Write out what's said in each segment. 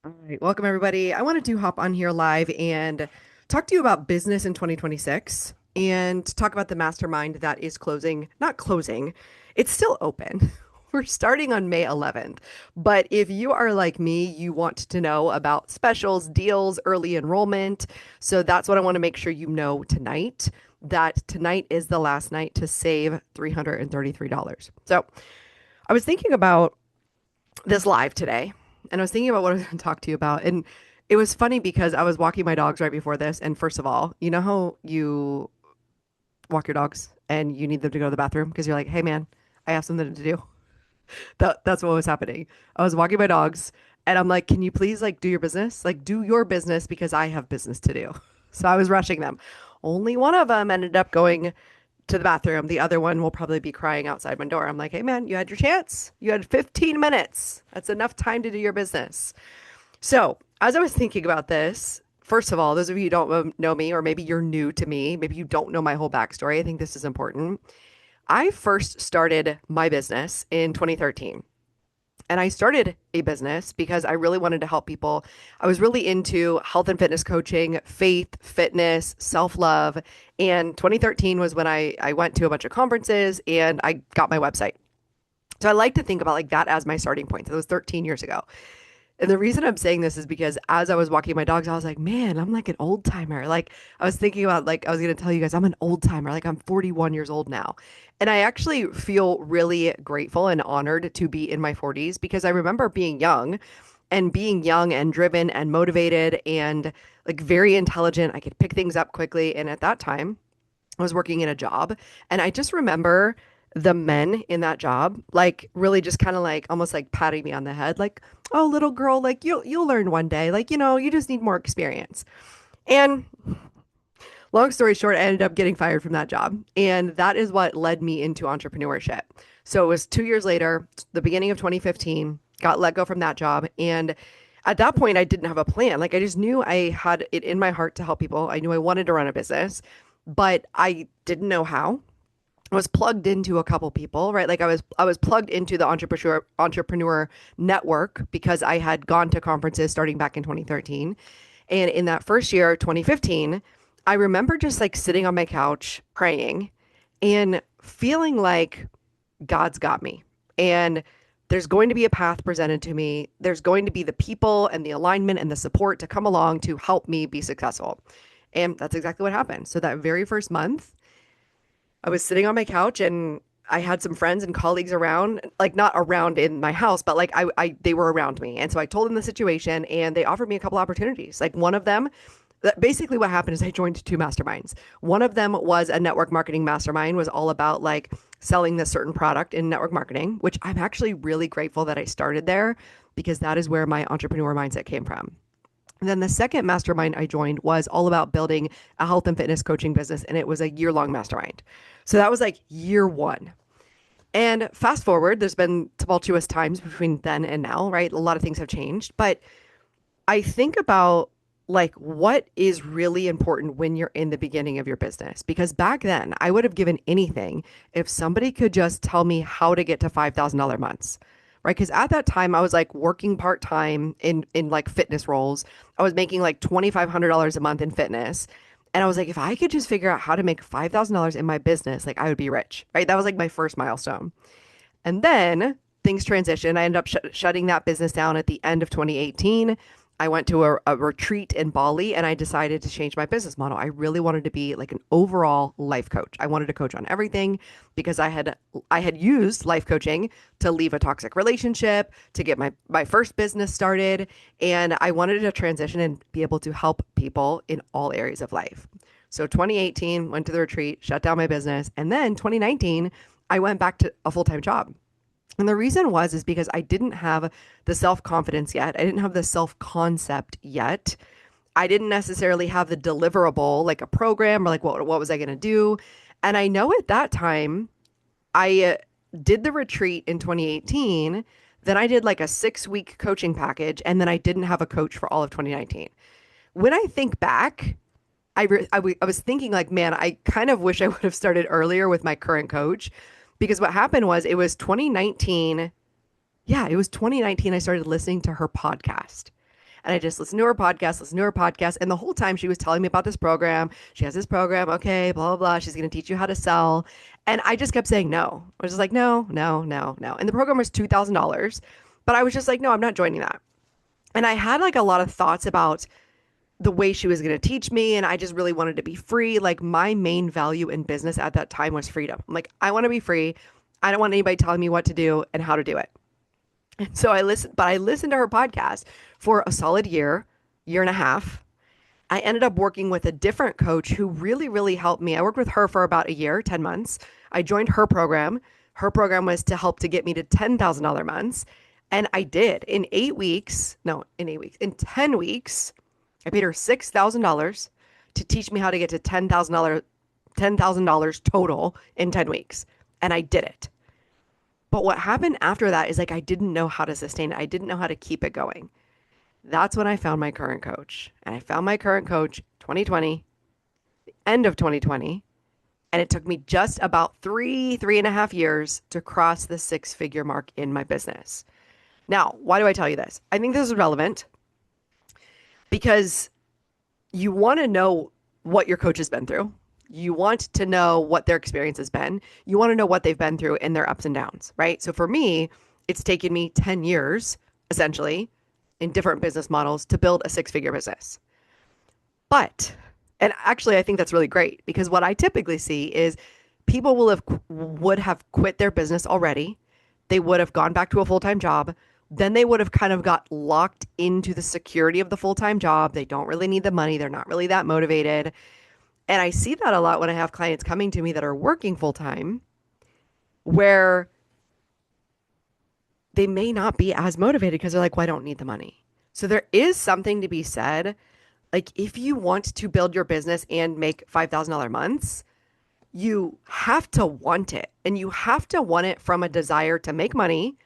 All right, welcome everybody. I wanted to hop on here live and talk to you about business in 2026 and talk about the mastermind that is closing, not closing, it's still open. We're starting on May 11th. But if you are like me, you want to know about specials, deals, early enrollment. So that's what I want to make sure you know tonight, that tonight is the last night to save $333. So I was thinking about this live today and I was thinking about what I was going to talk to you about. And it was funny because I was walking my dogs right before this. And first of all, you know how you walk your dogs and you need them to go to the bathroom because you're like, hey, man, I have something to do. That's what was happening. I was walking my dogs and I'm like, can you please like do your business? Like do your business because I have business to do. So I was rushing them. Only one of them ended up going to the bathroom. The other one will probably be crying outside my door. I'm like, hey, man, you had your chance. You had 15 minutes. That's enough time to do your business. So, as I was thinking about this, first of all, those of you who don't know me, or maybe you're new to me, maybe you don't know my whole backstory, I think this is important. I first started my business in 2013. And I started a business because I really wanted to help people. I was really into health and fitness coaching, faith, fitness, self love. And 2013 was when I went to a bunch of conferences and I got my website. So I like to think about like that as my starting point. So it was 13 years ago. And the reason I'm saying this is because as I was walking my dogs, I was like, man, I'm like an old timer. Like I was thinking about like I was gonna tell you guys, I'm an old timer. Like I'm 41 years old now. And I actually feel really grateful and honored to be in my 40s because I remember being young and driven and motivated and like very intelligent. I could pick things up quickly. And at that time, I was working in a job and I just remember the men in that job like really just kind of like almost like patting me on the head like, "Oh, little girl, like you'll learn one day. Like, you just need more experience." And long story short, I ended up getting fired from that job. And that is what led me into entrepreneurship. So it was 2 years later, the beginning of 2015, got let go from that job. And at that point, I didn't have a plan. Like I just knew I had it in my heart to help people. I knew I wanted to run a business, but I didn't know how. I was plugged into a couple people, right? Like I was plugged into the entrepreneur network because I had gone to conferences starting back in 2013. And in that first year, 2015, I remember just like sitting on my couch praying and feeling like God's got me. And there's going to be a path presented to me. There's going to be the people and the alignment and the support to come along to help me be successful. And that's exactly what happened. So that very first month, I was sitting on my couch and I had some friends and colleagues around, like not around in my house, but like they were around me. And so I told them the situation and they offered me a couple opportunities. Like one of them, basically what happened is I joined two masterminds. One of them was a network marketing mastermind, was all about like selling this certain product in network marketing, which I'm actually really grateful that I started there because that is where my entrepreneur mindset came from. And then the second mastermind I joined was all about building a health and fitness coaching business, and it was a year-long mastermind. So that was like year one. And fast forward, there's been tumultuous times between then and now, right? A lot of things have changed. But I think about like what is really important when you're in the beginning of your business. Because back then, I would have given anything if somebody could just tell me how to get to $5,000 months. Right. Because at that time, I was like working part time in like fitness roles. I was making like $2,500 a month in fitness. And I was like, if I could just figure out how to make $5,000 in my business, like I would be rich. Right. That was like my first milestone. And then things transitioned. I ended up shutting that business down at the end of 2018. I went to a retreat in Bali and I decided to change my business model. I really wanted to be like an overall life coach. I wanted to coach on everything because I had used life coaching to leave a toxic relationship, to get my first business started, and I wanted to transition and be able to help people in all areas of life. So 2018 went to the retreat, shut down my business, and then 2019 I went back to a full-time job. And the reason is because I didn't have the self-confidence yet. I didn't have the self-concept yet. I didn't necessarily have the deliverable, like a program or like what was I going to do? And I know at that time I did the retreat in 2018, then I did like a 6-week coaching package and then I didn't have a coach for all of 2019. When I think back, I was thinking like, man, I kind of wish I would have started earlier with my current coach because what happened was it was 2019. Yeah, it was 2019. I started listening to her podcast. And I just listened to her podcast, listened to her podcast. And the whole time she was telling me about this program. She has this program. Okay, blah, blah, blah. She's going to teach you how to sell. And I just kept saying no. I was just like, no, no, no, no. And the program was $2,000. But I was just like, no, I'm not joining that. And I had like a lot of thoughts about the way she was going to teach me. And I just really wanted to be free. Like my main value in business at that time was freedom. I'm like, I want to be free. I don't want anybody telling me what to do and how to do it. And so I listened to her podcast for a solid year and a half. I ended up working with a different coach who really, really helped me. I worked with her for about a year, 10 months. I joined her program. Her program was to help to get me to $10,000 months. And I did in 10 weeks. I paid her $6,000 to teach me how to get to $10,000 total in 10 weeks. And I did it. But what happened after that is like I didn't know how to sustain it. I didn't know how to keep it going. That's when I found my current coach. And I found my current coach 2020, the end of 2020. And it took me just about 3.5 years to cross the 6-figure mark in my business. Now, why do I tell you this? I think this is relevant because you want to know what your coach has been through. You want to know what their experience has been. You want to know what they've been through in their ups and downs, right? So for me, it's taken me 10 years, essentially, in different business models to build a 6-figure business. But, and actually I think that's really great because what I typically see is people would have quit their business already. They would have gone back to a full-time job. Then they would have kind of got locked into the security of the full-time job. They don't really need the money. They're not really that motivated. And I see that a lot when I have clients coming to me that are working full-time, where they may not be as motivated because they're like, well, I don't need the money. So there is something to be said. Like if you want to build your business and make $5,000 months, you have to want it. And you have to want it from a desire to make money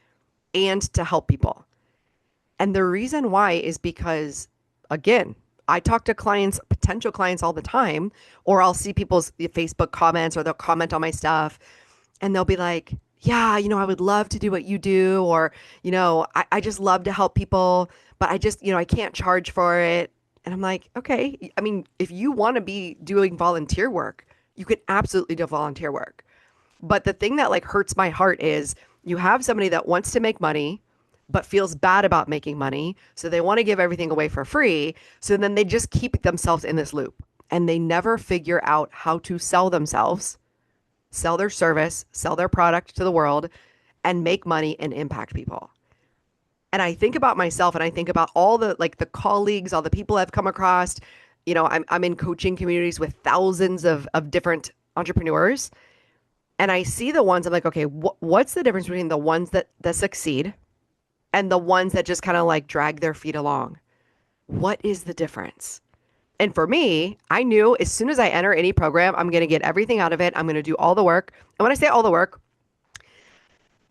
and to help people. And the reason why is because, again, I talk to clients, potential clients all the time, or I'll see people's Facebook comments or they'll comment on my stuff and they'll be like, yeah, I would love to do what you do, or, I just love to help people, but I just, I can't charge for it. And I'm like, okay, I mean, if you want to be doing volunteer work, you can absolutely do volunteer work. But the thing that like hurts my heart is you have somebody that wants to make money, but feels bad about making money. So they want to give everything away for free. So then they just keep themselves in this loop and they never figure out how to sell themselves, sell their service, sell their product to the world, and make money and impact people. And I think about myself and I think about all the colleagues, all the people I've come across. I'm in coaching communities with thousands of different entrepreneurs. And I see the ones I'm like, okay, what's the difference between the ones that succeed and the ones that just kind of like drag their feet along? What is the difference? And for me, I knew as soon as I enter any program, I'm going to get everything out of it. I'm going to do all the work. And when I say all the work,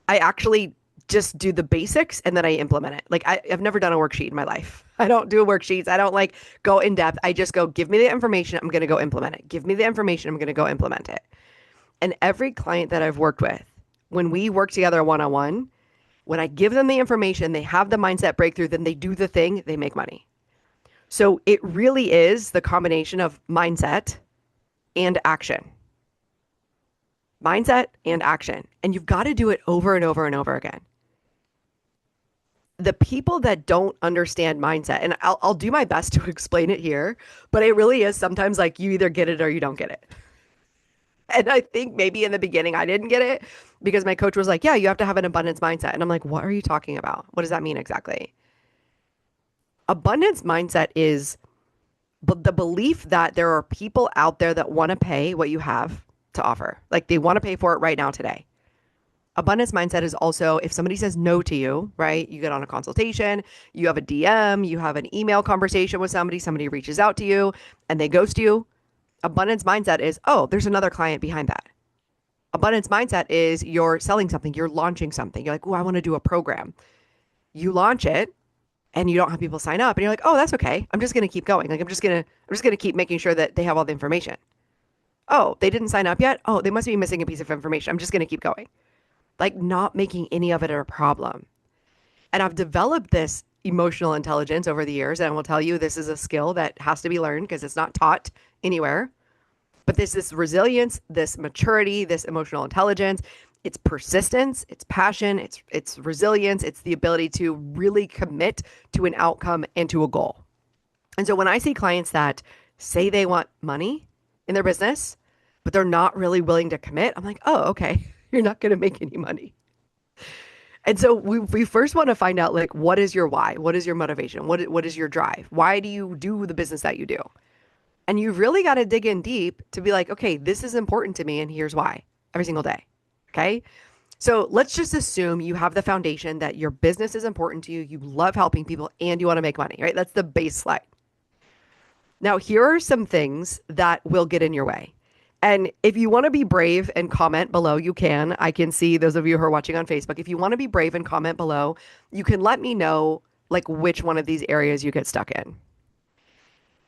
I actually just do the basics and then I implement it. Like I've never done a worksheet in my life. I don't do worksheets. I don't go in depth. I just go, give me the information. I'm going to go implement it. Give me the information. I'm going to go implement it. And every client that I've worked with, when we work together one-on-one, when I give them the information, they have the mindset breakthrough, then they do the thing, they make money. So it really is the combination of mindset and action. Mindset and action. And you've got to do it over and over and over again. The people that don't understand mindset, and I'll do my best to explain it here, but it really is sometimes like you either get it or you don't get it. And I think maybe in the beginning I didn't get it because my coach was like, yeah, you have to have an abundance mindset. And I'm like, what are you talking about? What does that mean exactly? Abundance mindset is the belief that there are people out there that want to pay what you have to offer. Like they want to pay for it right now today. Abundance mindset is also if somebody says no to you, right? You get on a consultation, you have a DM, you have an email conversation with somebody reaches out to you and they ghost you. Abundance mindset is, oh, there's another client behind that. Abundance mindset is you're selling something, you're launching something. You're like, oh, I want to do a program. You launch it and you don't have people sign up and you're like, oh, that's okay. I'm just going to keep going. Like, I'm just going to keep making sure that they have all the information. Oh, they didn't sign up yet? Oh, they must be missing a piece of information. I'm just going to keep going. Like not making any of it a problem. And I've developed this emotional intelligence over the years. And I will tell you, this is a skill that has to be learned because it's not taught anywhere. But this resilience, this maturity, this emotional intelligence, it's persistence, it's passion, it's resilience, it's the ability to really commit to an outcome and to a goal. And so when I see clients that say they want money in their business, but they're not really willing to commit, I'm like, oh, okay, you're not going to make any money. And so we first want to find out, like, what is your why? What is your motivation? What is your drive? Why do you do the business that you do? And you really got to dig in deep to be like, okay, this is important to me and here's why every single day. Okay. So let's just assume you have the foundation that your business is important to you. You love helping people and you want to make money, right? That's the baseline. Now, here are some things that will get in your way. And if you want to be brave and comment below, you can. I can see those of you who are watching on Facebook. If you want to be brave and comment below, you can let me know like which one of these areas you get stuck in.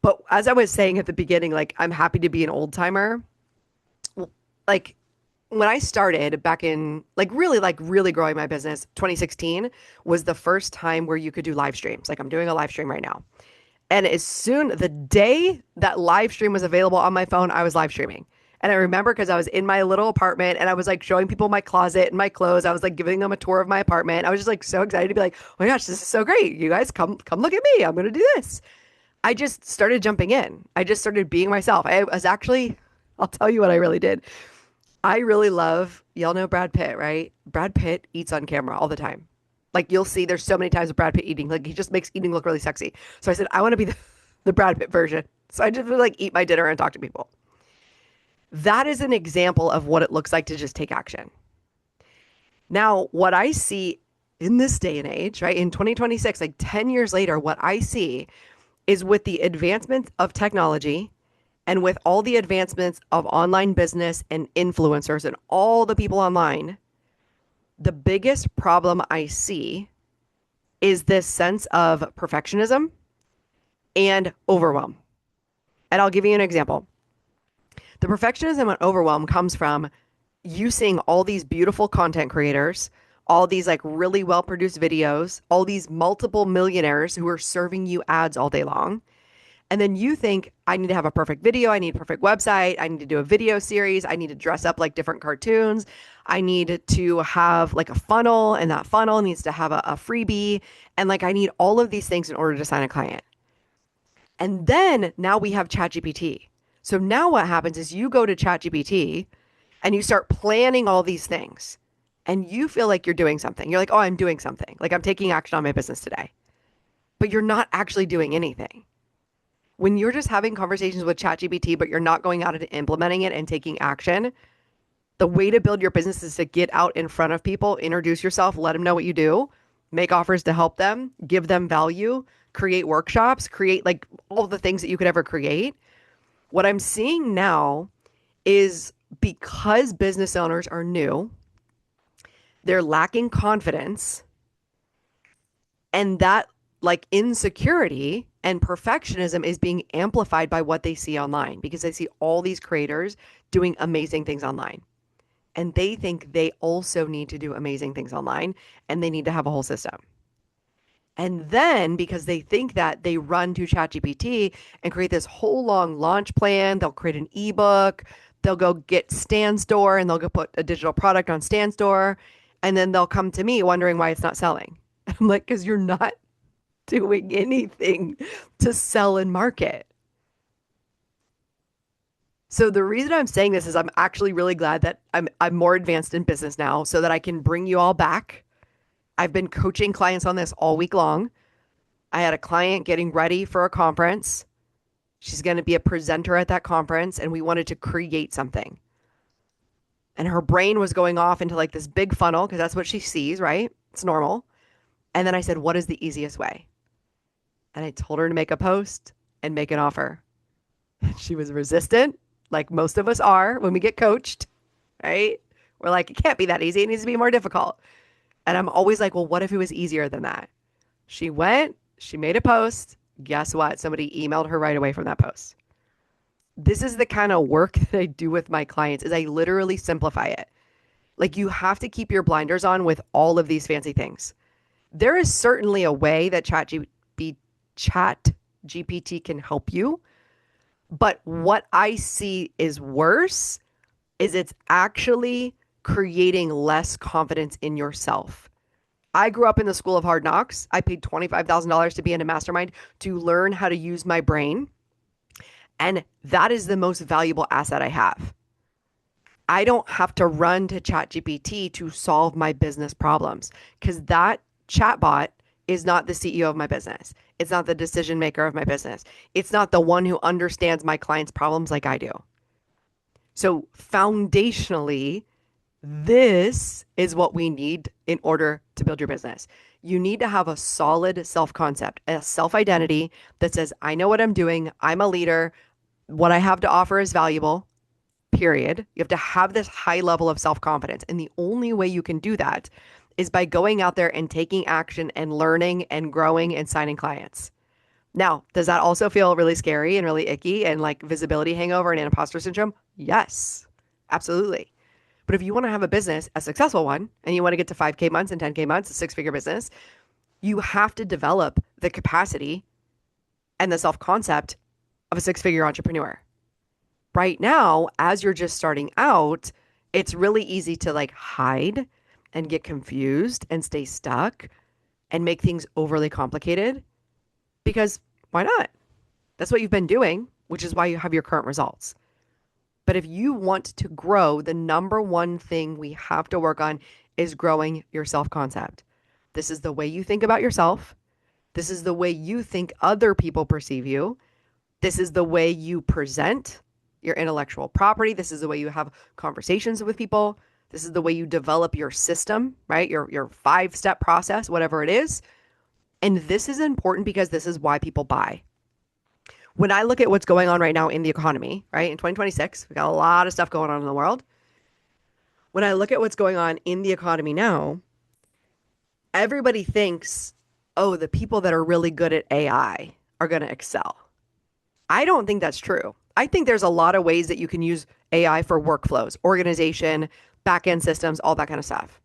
But as I was saying at the beginning, like I'm happy to be an old timer. Like when I started back in like really growing my business, 2016 was the first time where you could do live streams. Like I'm doing a live stream right now. And the day that live stream was available on my phone, I was live streaming. And I remember because I was in my little apartment and I was like showing people my closet and my clothes. I was like giving them a tour of my apartment. I was just like so excited to be like, oh my gosh, this is so great. You guys come look at me. I'm going to do this. I just started jumping in. I just started being myself. I'll tell you what I really did. I really love, y'all know Brad Pitt, right? Brad Pitt eats on camera all the time. Like you'll see there's so many times of Brad Pitt eating, like he just makes eating look really sexy. So I said, I want to be the Brad Pitt version. So I just would like eat my dinner and talk to people. That is an example of what it looks like to just take action. Now, what I see in this day and age, right, in 2026, like 10 years later, what I see is with the advancement of technology and with all the advancements of online business and influencers and all the people online, the biggest problem I see is this sense of perfectionism and overwhelm. And I'll give you an example. The perfectionism and overwhelm comes from you seeing all these beautiful content creators, all these like really well-produced videos, all these multiple millionaires who are serving you ads all day long. And then you think, I need to have a perfect video. I need a perfect website. I need to do a video series. I need to dress up like different cartoons. I need to have like a funnel, and that funnel needs to have a freebie. And like, I need all of these things in order to sign a client. And then now we have ChatGPT. So now what happens is you go to ChatGPT and you start planning all these things and you feel like you're doing something. You're like, oh, I'm doing something. Like I'm taking action on my business today. But you're not actually doing anything. When you're just having conversations with ChatGPT, but you're not going out and implementing it and taking action, the way to build your business is to get out in front of people, introduce yourself, let them know what you do, make offers to help them, give them value, create workshops, create like all the things that you could ever create. What I'm seeing now is because business owners are new, they're lacking confidence, and that like insecurity and perfectionism is being amplified by what they see online because they see all these creators doing amazing things online. And they think they also need to do amazing things online and they need to have a whole system. And then because they think that, they run to ChatGPT and create this whole long launch plan. They'll create an ebook. They'll go get Stan Store and they'll go put a digital product on Stan Store. And then they'll come to me wondering why it's not selling. I'm like, because you're not doing anything to sell and market. So the reason I'm saying this is I'm actually really glad that I'm more advanced in business now so that I can bring you all back. I've been coaching clients on this all week long. I had a client getting ready for a conference. She's going to be a presenter at that conference, and we wanted to create something. And her brain was going off into like this big funnel because that's what she sees, right? It's normal. And then I said, what is the easiest way? And I told her to make a post and make an offer. She was resistant, like most of us are when we get coached, right? We're like, it can't be that easy. It needs to be more difficult. And I'm always like, well, what if it was easier than that? She went, she made a post. Guess what? Somebody emailed her right away from that post. This is the kind of work that I do with my clients is I literally simplify it. Like you have to keep your blinders on with all of these fancy things. There is certainly a way that chat GPT can help you. But what I see is worse is it's actually creating less confidence in yourself. I grew up in the school of hard knocks. I paid $25,000 to be in a mastermind to learn how to use my brain. And that is the most valuable asset I have. I don't have to run to ChatGPT to solve my business problems because that chatbot is not the CEO of my business. It's not the decision maker of my business. It's not the one who understands my clients' problems like I do. So foundationally, this is what we need in order to build your business. You need to have a solid self-concept, a self-identity that says, I know what I'm doing. I'm a leader. What I have to offer is valuable, period. You have to have this high level of self-confidence. And the only way you can do that is by going out there and taking action and learning and growing and signing clients. Now, does that also feel really scary and really icky and like visibility hangover and imposter syndrome? Yes, absolutely. But if you want to have a business, a successful one, and you want to get to 5K months and 10K months, a six-figure business, you have to develop the capacity and the self-concept of a six-figure entrepreneur. Right now, as you're just starting out, it's really easy to like hide and get confused and stay stuck and make things overly complicated because why not? That's what you've been doing, which is why you have your current results. But if you want to grow, the number one thing we have to work on is growing your self-concept. This is the way you think about yourself. This is the way you think other people perceive you. This is the way you present your intellectual property. This is the way you have conversations with people. This is the way you develop your system, right? Your 5-step process, whatever it is. And this is important because this is why people buy. When I look at what's going on right now in the economy, right? In 2026, we got a lot of stuff going on in the world. When I look at what's going on in the economy now, everybody thinks, oh, the people that are really good at AI are going to excel. I don't think that's true. I think there's a lot of ways that you can use AI for workflows, organization, back-end systems, all that kind of stuff.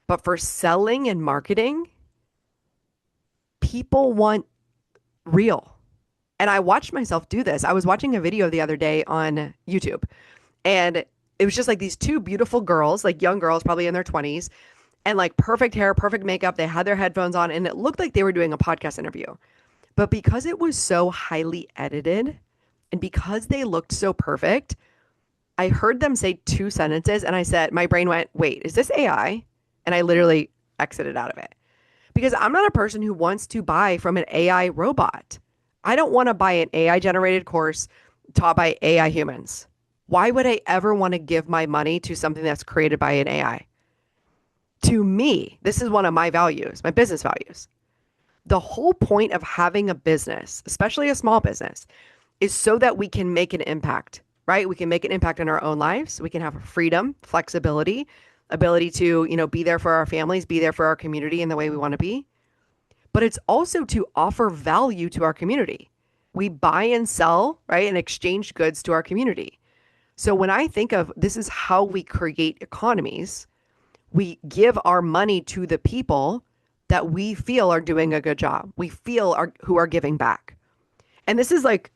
But for selling and marketing, people want real. And I watched myself do this. I was watching a video the other day on YouTube, and it was just like these two beautiful girls, like young girls, probably in their 20s, and like perfect hair, perfect makeup. They had their headphones on, and it looked like they were doing a podcast interview. But because it was so highly edited and because they looked so perfect, I heard them say 2 sentences, and I said, my brain went, wait, is this AI? And I literally exited out of it because I'm not a person who wants to buy from an AI robot. I don't want to buy an AI generated course taught by AI humans. Why would I ever want to give my money to something that's created by an AI? To me, this is one of my values, my business values. The whole point of having a business, especially a small business, is so that we can make an impact, right? We can make an impact in our own lives. We can have freedom, flexibility, ability to, be there for our families, be there for our community in the way we want to be. But it's also to offer value to our community. We buy and sell, right, and exchange goods to our community. So when I think of this is how we create economies, we give our money to the people that we feel are doing a good job. We feel who are giving back. And this is like,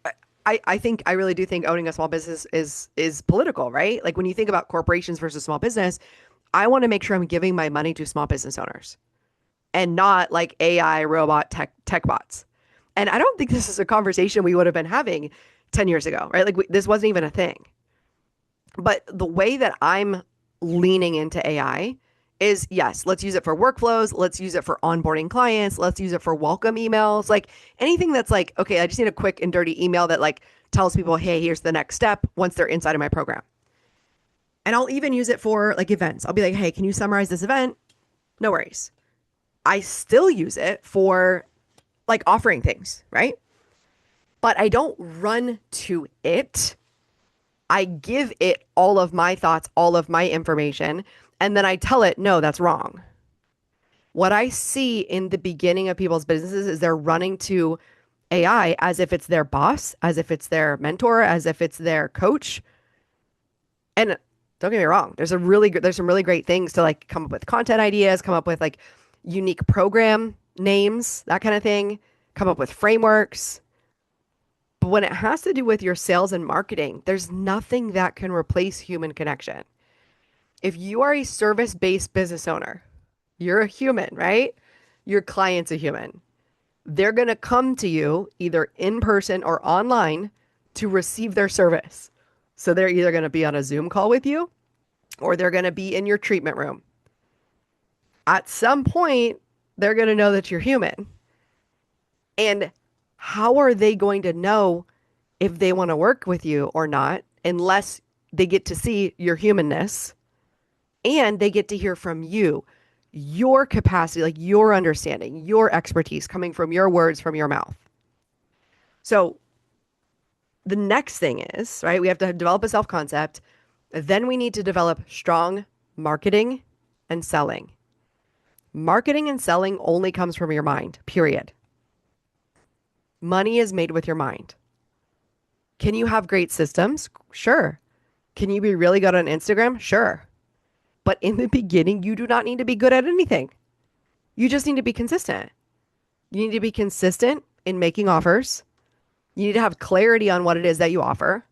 I really do think owning a small business is political, right? Like when you think about corporations versus small business, I want to make sure I'm giving my money to small business owners and not like AI robot tech bots. And I don't think this is a conversation we would have been having 10 years ago, right? Like this wasn't even a thing. But the way that I'm leaning into AI is, yes, let's use it for workflows. Let's use it for onboarding clients. Let's use it for welcome emails. Like anything that's like, okay, I just need a quick and dirty email that like tells people, hey, here's the next step once they're inside of my program. And I'll even use it for like events. I'll be like, hey, can you summarize this event? No worries. I still use it for like offering things, right? But I don't run to it. I give it all of my thoughts, all of my information, and then I tell it, no, that's wrong. What I see in the beginning of people's businesses is they're running to AI as if it's their boss, as if it's their mentor, as if it's their coach. And don't get me wrong, there's some really great things to like come up with content ideas, come up with like unique program names, that kind of thing, come up with frameworks. But when it has to do with your sales and marketing, there's nothing that can replace human connection. If you are a service-based business owner, you're a human, right? Your client's a human. They're going to come to you either in person or online to receive their service. So they're either going to be on a Zoom call with you or they're going to be in your treatment room. At some point, they're going to know that you're human. And how are they going to know if they want to work with you or not unless they get to see your humanness and they get to hear from you, your capacity, like your understanding, your expertise coming from your words, from your mouth. So the next thing is, right, we have to develop a self-concept. Then we need to develop strong marketing and selling. Marketing and selling only comes from your mind, period. Money is made with your mind. Can you have great systems? Sure. Can you be really good on Instagram? Sure. But in the beginning, you do not need to be good at anything. You just need to be consistent. You need to be consistent in making offers. You need to have clarity on what it is that you offer.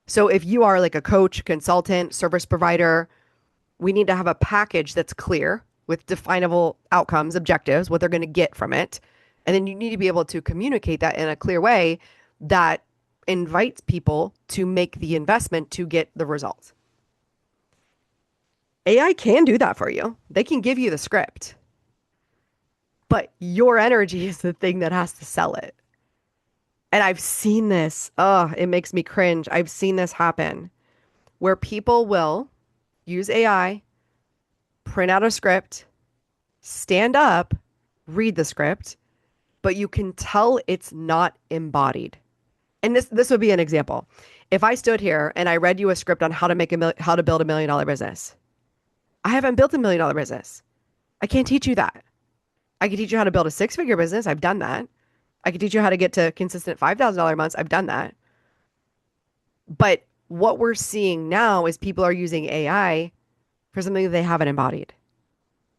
So if you are like a coach, consultant, service provider, we need to have a package that's clear with definable outcomes, objectives, what they're going to get from it. And then you need to be able to communicate that in a clear way that invites people to make the investment to get the results. AI can do that for you. They can give you the script. But your energy is the thing that has to sell it. And I've seen this. Oh, it makes me cringe. I've seen this happen where people will use AI, print out a script, stand up, read the script, but you can tell it's not embodied. And this would be an example. If I stood here and I read you a script on how to how to build $1 million business, I haven't built $1 million business. I can't teach you that. I can teach you how to build a 6-figure business. I've done that. I can teach you how to get to consistent $5,000 months. I've done that. But what we're seeing now is people are using AI for something that they haven't embodied.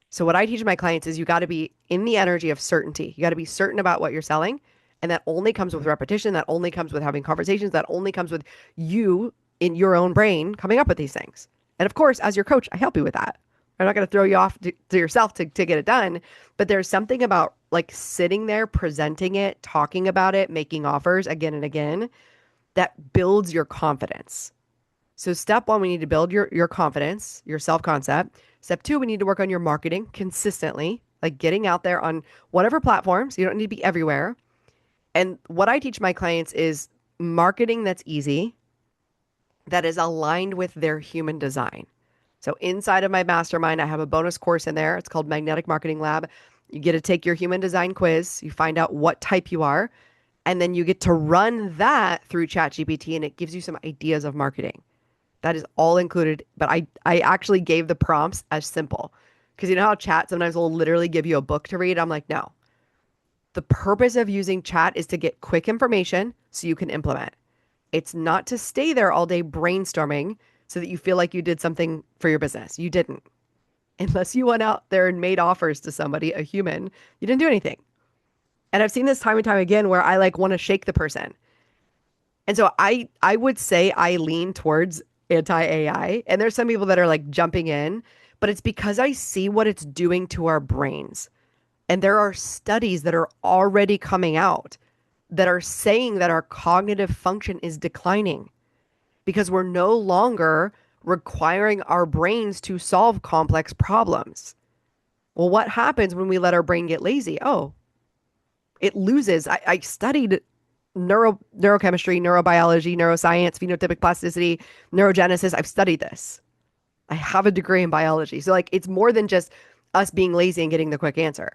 So what I teach my clients is you got to be in the energy of certainty. You got to be certain about what you're selling. And that only comes with repetition. That only comes with having conversations. That only comes with you in your own brain coming up with these things. And of course, as your coach, I help you with that. I'm not going to throw you off to yourself to get it done. But there's something about like sitting there, presenting it, talking about it, making offers again and again that builds your confidence. So step one, we need to build your confidence, your self-concept. Step two, we need to work on your marketing consistently, like getting out there on whatever platforms. You don't need to be everywhere. And what I teach my clients is marketing that's easy, that is aligned with their human design. So inside of my mastermind, I have a bonus course in there. It's called Magnetic Marketing Lab. You get to take your human design quiz. You find out what type you are. And then you get to run that through ChatGPT and it gives you some ideas of marketing. That is all included. But I actually gave the prompts as simple. Because you know how chat sometimes will literally give you a book to read? I'm like, no. The purpose of using chat is to get quick information so you can implement. It's not to stay there all day brainstorming so that you feel like you did something for your business. You didn't. Unless you went out there and made offers to somebody, a human, you didn't do anything. And I've seen this time and time again where I like want to shake the person. And so I would say I lean towards anti-AI. And there's some people that are like jumping in, but it's because I see what it's doing to our brains. And there are studies that are already coming out that are saying that our cognitive function is declining because we're no longer requiring our brains to solve complex problems. Well, what happens when we let our brain get lazy? Oh, it loses. I studied neurochemistry, neurobiology, neuroscience, phenotypic plasticity, neurogenesis. I've studied this. I have a degree in biology. So like it's more than just us being lazy and getting the quick answer.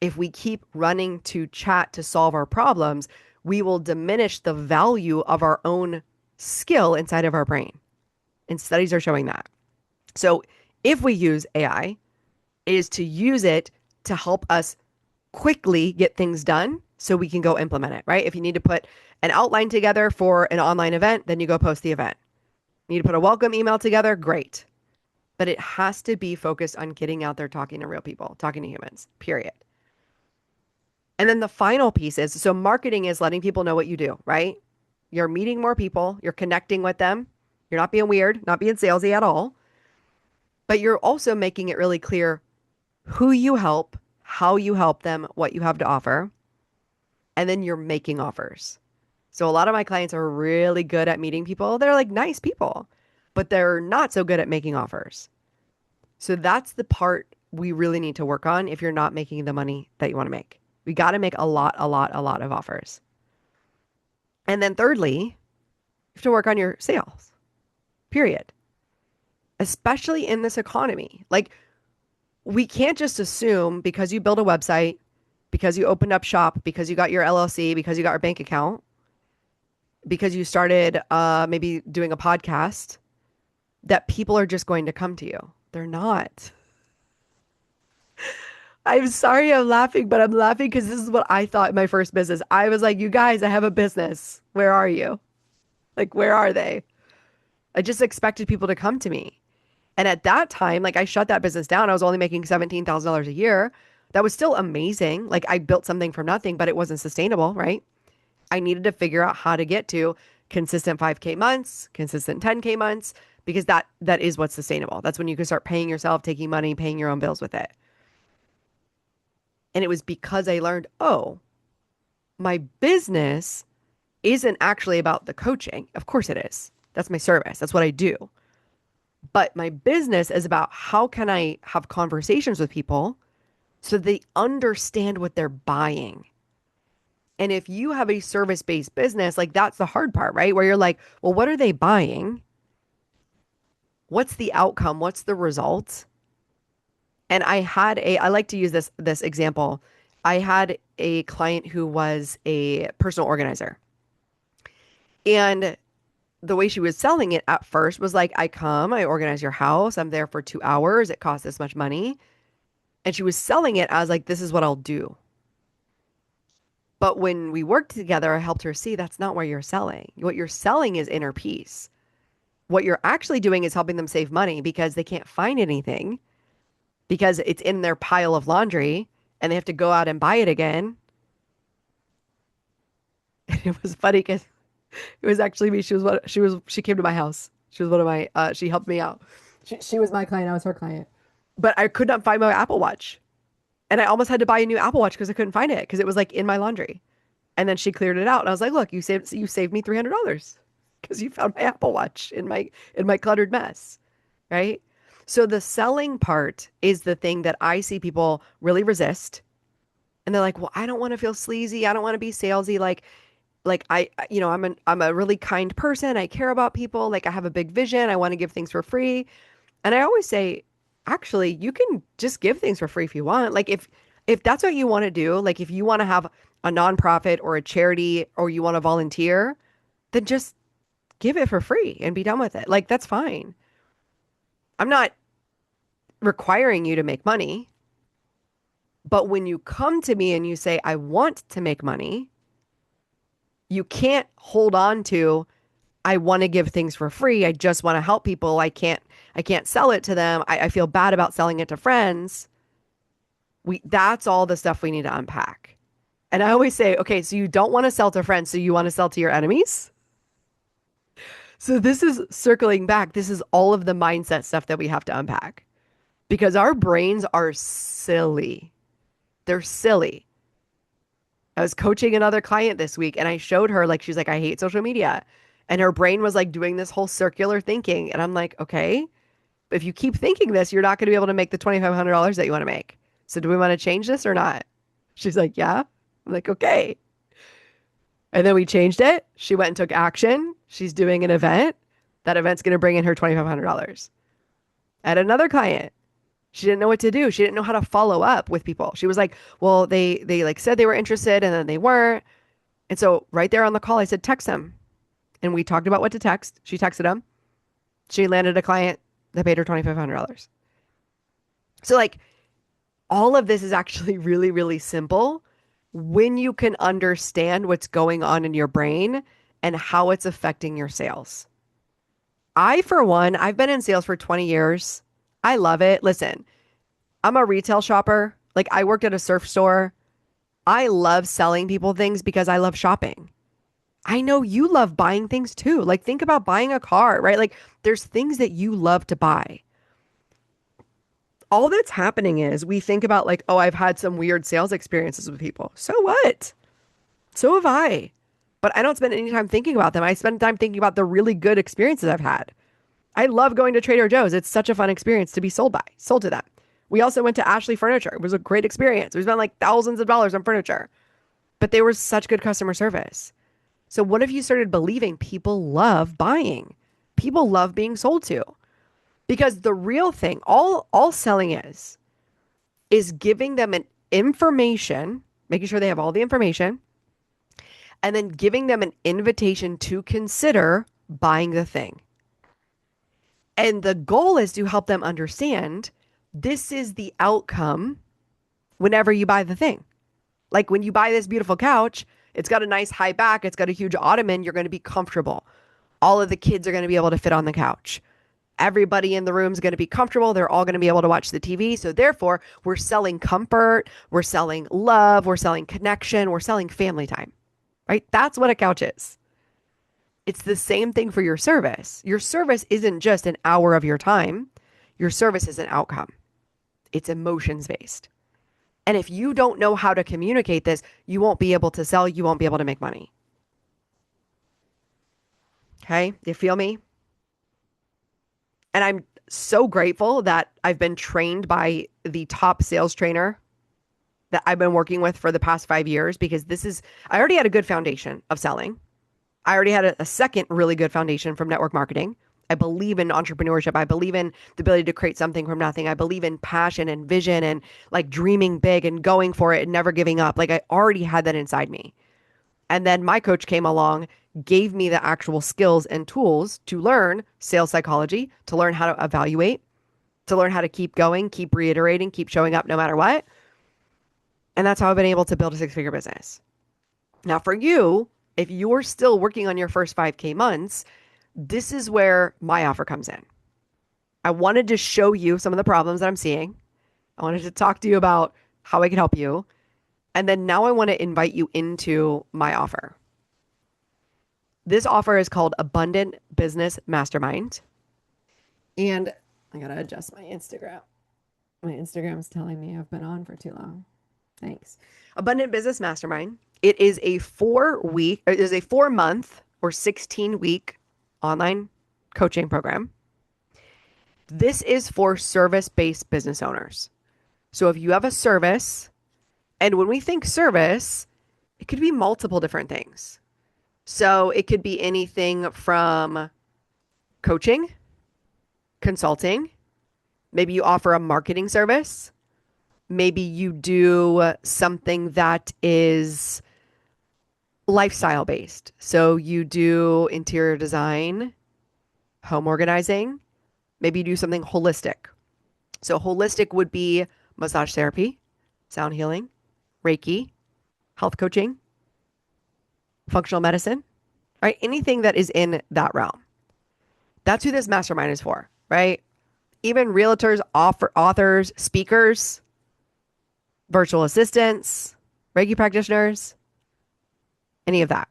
If we keep running to chat to solve our problems, we will diminish the value of our own skill inside of our brain. And studies are showing that. So if we use AI, it is to use it to help us quickly get things done so we can go implement it, right? If you need to put an outline together for an online event, then you go post the event. You need to put a welcome email together, great. but it has to be focused on getting out there, talking to real people, talking to humans, period. And then the final piece is, so marketing is letting people know what you do, right? You're meeting more people, you're connecting with them. You're not being weird, not being salesy at all, but you're also making it really clear who you help, how you help them, what you have to offer, and then you're making offers. So a lot of my clients are really good at meeting people. They're like nice people, but they're not so good at making offers. So that's the part we really need to work on if you're not making the money that you want to make. We got to make a lot of offers. And then thirdly, you have to work on your sales, period. Especially in this economy. Like, we can't just assume because you build a website, because you opened up shop, because you got your LLC, because you got your bank account, because you started maybe doing a podcast, that people are just going to come to you. They're not. I'm sorry I'm laughing, but I'm laughing because this is what I thought in my first business. I was like, you guys, I have a business. Where are you? Like, where are they? I just expected people to come to me. And at that time, like I shut that business down. I was only making $17,000 a year. That was still amazing. Like I built something from nothing, but it wasn't sustainable, right? I needed to figure out how to get to consistent 5K months, consistent 10K months, because that is what's sustainable. That's when you can start paying yourself, taking money, paying your own bills with it. And it was because I learned, oh, my business isn't actually about the coaching. Of course it is. That's my service. That's what I do. But my business is about how can I have conversations with people so they understand what they're buying. And if you have a service-based business, like that's the hard part, right? Where you're like, well, what are they buying? What's the outcome? What's the result? And I like to use this example. I had a client who was a personal organizer. And the way she was selling it at first was like, I organize your house. I'm there for 2 hours. It costs this much money. And she was selling it as like, this is what I'll do. But when we worked together, I helped her see that's not what you're selling. What you're selling is inner peace. What you're actually doing is helping them save money because they can't find anything because it's in their pile of laundry and they have to go out and buy it again. And it was funny because it was actually me. She came to my house. She was one of my, she helped me out. She was my client. I was her client. But I could not find my Apple Watch. And I almost had to buy a new Apple Watch because I couldn't find it because it was like in my laundry. And then she cleared it out. And I was like, look, you saved me $300 because you found my Apple Watch in my cluttered mess. Right. So the selling part is the thing that I see people really resist. And they're like, well, I don't want to feel sleazy. I don't want to be salesy. Like I'm a really kind person. I care about people. Like I have a big vision. I want to give things for free. And I always say, actually, you can just give things for free if you want. Like if that's what you want to do, like if you want to have a nonprofit or a charity or you want to volunteer, then just give it for free and be done with it. Like that's fine. I'm not requiring you to make money. But when you come to me and you say, I want to make money, you can't hold on to, I want to give things for free. I just want to help people. I can't sell it to them. I feel bad about selling it to friends. That's all the stuff we need to unpack. And I always say, okay, so you don't want to sell to friends, so you want to sell to your enemies? So this is circling back. This is all of the mindset stuff that we have to unpack because our brains are silly. They're silly. I was coaching another client this week and I showed her, like, she's like, I hate social media. And her brain was like doing this whole circular thinking. And I'm like, okay, if you keep thinking this, you're not going to be able to make the $2,500 that you want to make. So do we want to change this or not? She's like, yeah. I'm like, okay. And then we changed it. She went and took action. She's doing an event. That event's going to bring in her $2,500. At another client, she didn't know what to do. She didn't know how to follow up with people. She was like, well, they like said they were interested and then they weren't. And so right there on the call, I said, text them. And we talked about what to text. She texted him. She landed a client that paid her $2,500. So like all of this is actually really, really simple when you can understand what's going on in your brain and how it's affecting your sales. For one, I've been in sales for 20 years. I love it. Listen, I'm a retail shopper. Like I worked at a surf store. I love selling people things because I love shopping. I know you love buying things too. Like think about buying a car, right? Like there's things that you love to buy. All that's happening is we think about like, oh, I've had some weird sales experiences with people. So what? So have I. But I don't spend any time thinking about them. I spend time thinking about the really good experiences I've had. I love going to Trader Joe's. It's such a fun experience to be sold to them. We also went to Ashley Furniture. It was a great experience. We spent like thousands of dollars on furniture, but they were such good customer service. So what if you started believing people love buying? People love being sold to. Because the real thing, all selling is giving them an information, making sure they have all the information, and then giving them an invitation to consider buying the thing. And the goal is to help them understand this is the outcome whenever you buy the thing. Like when you buy this beautiful couch, it's got a nice high back, it's got a huge ottoman, you're going to be comfortable. All of the kids are going to be able to fit on the couch. Everybody in the room is going to be comfortable. They're all going to be able to watch the TV. So therefore, we're selling comfort, we're selling love, we're selling connection, we're selling family time, right? That's what a couch is. It's the same thing for your service. Your service isn't just an hour of your time. Your service is an outcome. It's emotions based. And if you don't know how to communicate this, you won't be able to sell. You won't be able to make money. Okay. You feel me? And I'm so grateful that I've been trained by the top sales trainer that I've been working with for the past 5 years, because I already had a good foundation of selling. I already had a second really good foundation from network marketing. I believe in entrepreneurship. I believe in the ability to create something from nothing. I believe in passion and vision and like dreaming big and going for it and never giving up. Like I already had that inside me. And then my coach came along, gave me the actual skills and tools to learn sales psychology, to learn how to evaluate, to learn how to keep going, keep reiterating, keep showing up no matter what. And that's how I've been able to build a 6-figure business. Now for you, if you're still working on your first 5K months, this is where my offer comes in. I wanted to show you some of the problems that I'm seeing. I wanted to talk to you about how I can help you. And then now I want to invite you into my offer. This offer is called Abundant Business Mastermind. And I got to adjust my Instagram. My Instagram's telling me I've been on for too long. Thanks. Abundant Business Mastermind. It is a 4-month or 16-week online coaching program. This is for service-based business owners. So if you have a service, and when we think service, it could be multiple different things. So it could be anything from coaching, consulting, maybe you offer a marketing service, maybe you do something that is lifestyle based. So you do interior design, home organizing, maybe you do something holistic. So holistic would be massage therapy, sound healing, Reiki, health coaching, functional medicine, right? Anything that is in that realm. That's who this mastermind is for, right? Even realtors, authors, speakers, virtual assistants, Reiki practitioners, any of that.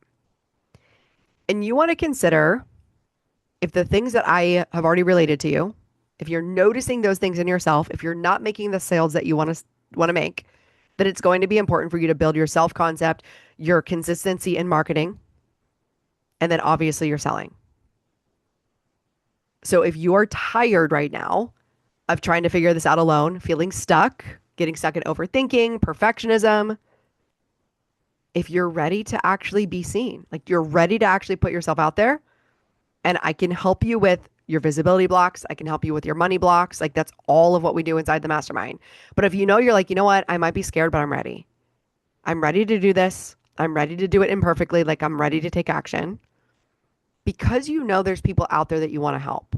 And you want to consider if the things that I have already related to you, if you're noticing those things in yourself, if you're not making the sales that you want to make, that it's going to be important for you to build your self-concept, your consistency in marketing, and then obviously your selling. So if you're tired right now of trying to figure this out alone, feeling stuck, getting stuck in overthinking, perfectionism, if you're ready to actually be seen, like you're ready to actually put yourself out there, and I can help you with your visibility blocks, I can help you with your money blocks, like that's all of what we do inside the mastermind. But if you know, you're like, you know what, I might be scared, but I'm ready. I'm ready to do this. I'm ready to do it imperfectly, like I'm ready to take action. Because you know there's people out there that you want to help.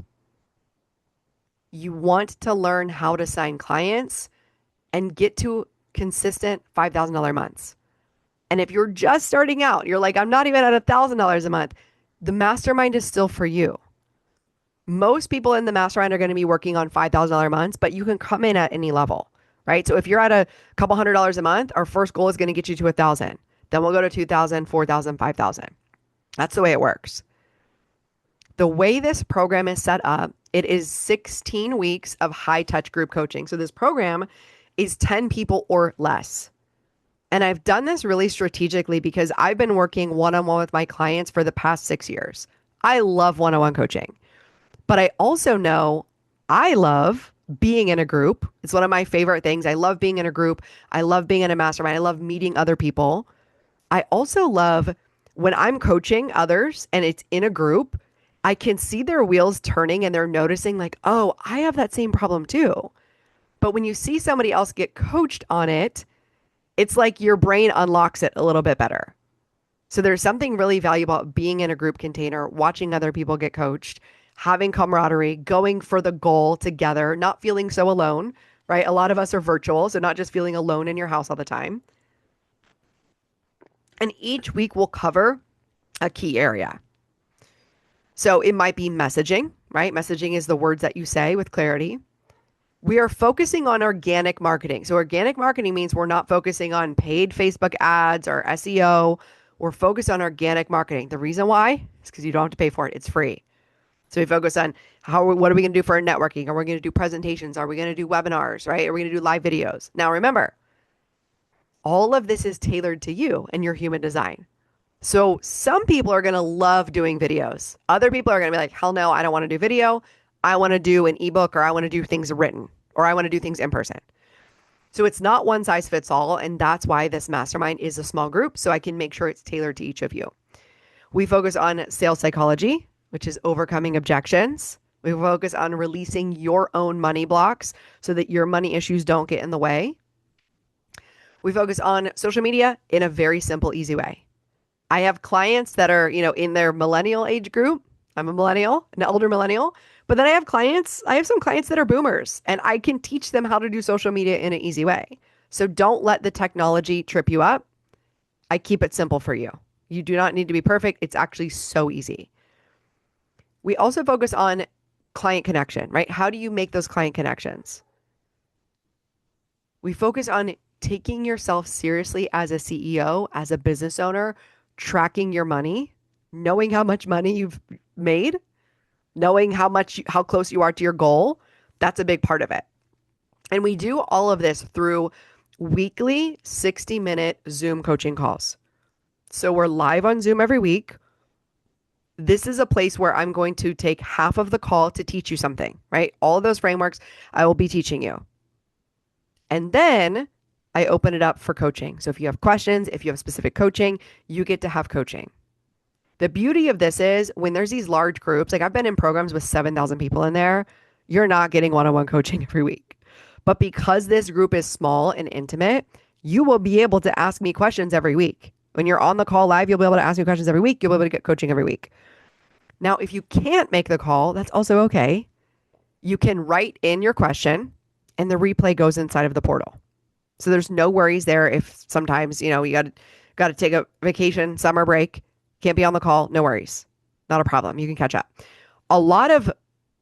You want to learn how to sign clients and get to consistent $5,000 months. And if you're just starting out, you're like, I'm not even at $1,000 a month, the mastermind is still for you. Most people in the mastermind are going to be working on $5,000 months, but you can come in at any level, right? So if you're at a couple $100 a month, our first goal is going to get you to 1,000. Then we'll go to 2,000, 4,000, 5,000. That's the way it works. The way this program is set up, it is 16 weeks of high touch group coaching. So this program is 10 people or less. And I've done this really strategically because I've been working one-on-one with my clients for the past 6 years. I love one-on-one coaching, but I also know I love being in a group. It's one of my favorite things. I love being in a group. I love being in a mastermind. I love meeting other people. I also love when I'm coaching others and it's in a group, I can see their wheels turning and they're noticing like, oh, I have that same problem too. But when you see somebody else get coached on it, it's like your brain unlocks it a little bit better. So there's something really valuable about being in a group container, watching other people get coached, having camaraderie, going for the goal together, not feeling so alone, right? A lot of us are virtual, so not just feeling alone in your house all the time. And each week we'll cover a key area. So it might be messaging, right? Messaging is the words that you say with clarity. We are focusing on organic marketing. So organic marketing means we're not focusing on paid Facebook ads or SEO. We're focused on organic marketing. The reason why is because you don't have to pay for it. It's free. So we focus on what are we going to do for our networking? Are we going to do presentations? Are we going to do webinars, right? Are we going to do live videos? Now remember, all of this is tailored to you and your human design. So some people are going to love doing videos. Other people are going to be like, hell no, I don't want to do video. I want to do an ebook, or I want to do things written, or I want to do things in person. So it's not one size fits all. And that's why this mastermind is a small group. So I can make sure it's tailored to each of you. We focus on sales psychology, which is overcoming objections. We focus on releasing your own money blocks so that your money issues don't get in the way. We focus on social media in a very simple, easy way. I have clients that are, in their millennial age group. I'm a millennial, an older millennial. But then I have some clients that are boomers, and I can teach them how to do social media in an easy way. So don't let the technology trip you up. I keep it simple for you. You do not need to be perfect. It's actually so easy. We also focus on client connection, right? How do you make those client connections? We focus on taking yourself seriously as a CEO, as a business owner, tracking your money, knowing how much money you've made, knowing how close you are to your goal. That's a big part of it. And we do all of this through weekly 60-minute Zoom coaching calls. So we're live on Zoom every week. This is a place where I'm going to take half of the call to teach you something, right? All of those frameworks I will be teaching you. And then I open it up for coaching. So if you have questions, if you have specific coaching, you get to have coaching. The beauty of this is when there's these large groups, like I've been in programs with 7,000 people in there, you're not getting one-on-one coaching every week. But because this group is small and intimate, you will be able to ask me questions every week. When you're on the call live, you'll be able to ask me questions every week. You'll be able to get coaching every week. Now, if you can't make the call, that's also okay. You can write in your question and the replay goes inside of the portal. So there's no worries there if sometimes, you got to take a vacation, summer break, can't be on the call, no worries. Not a problem. You can catch up.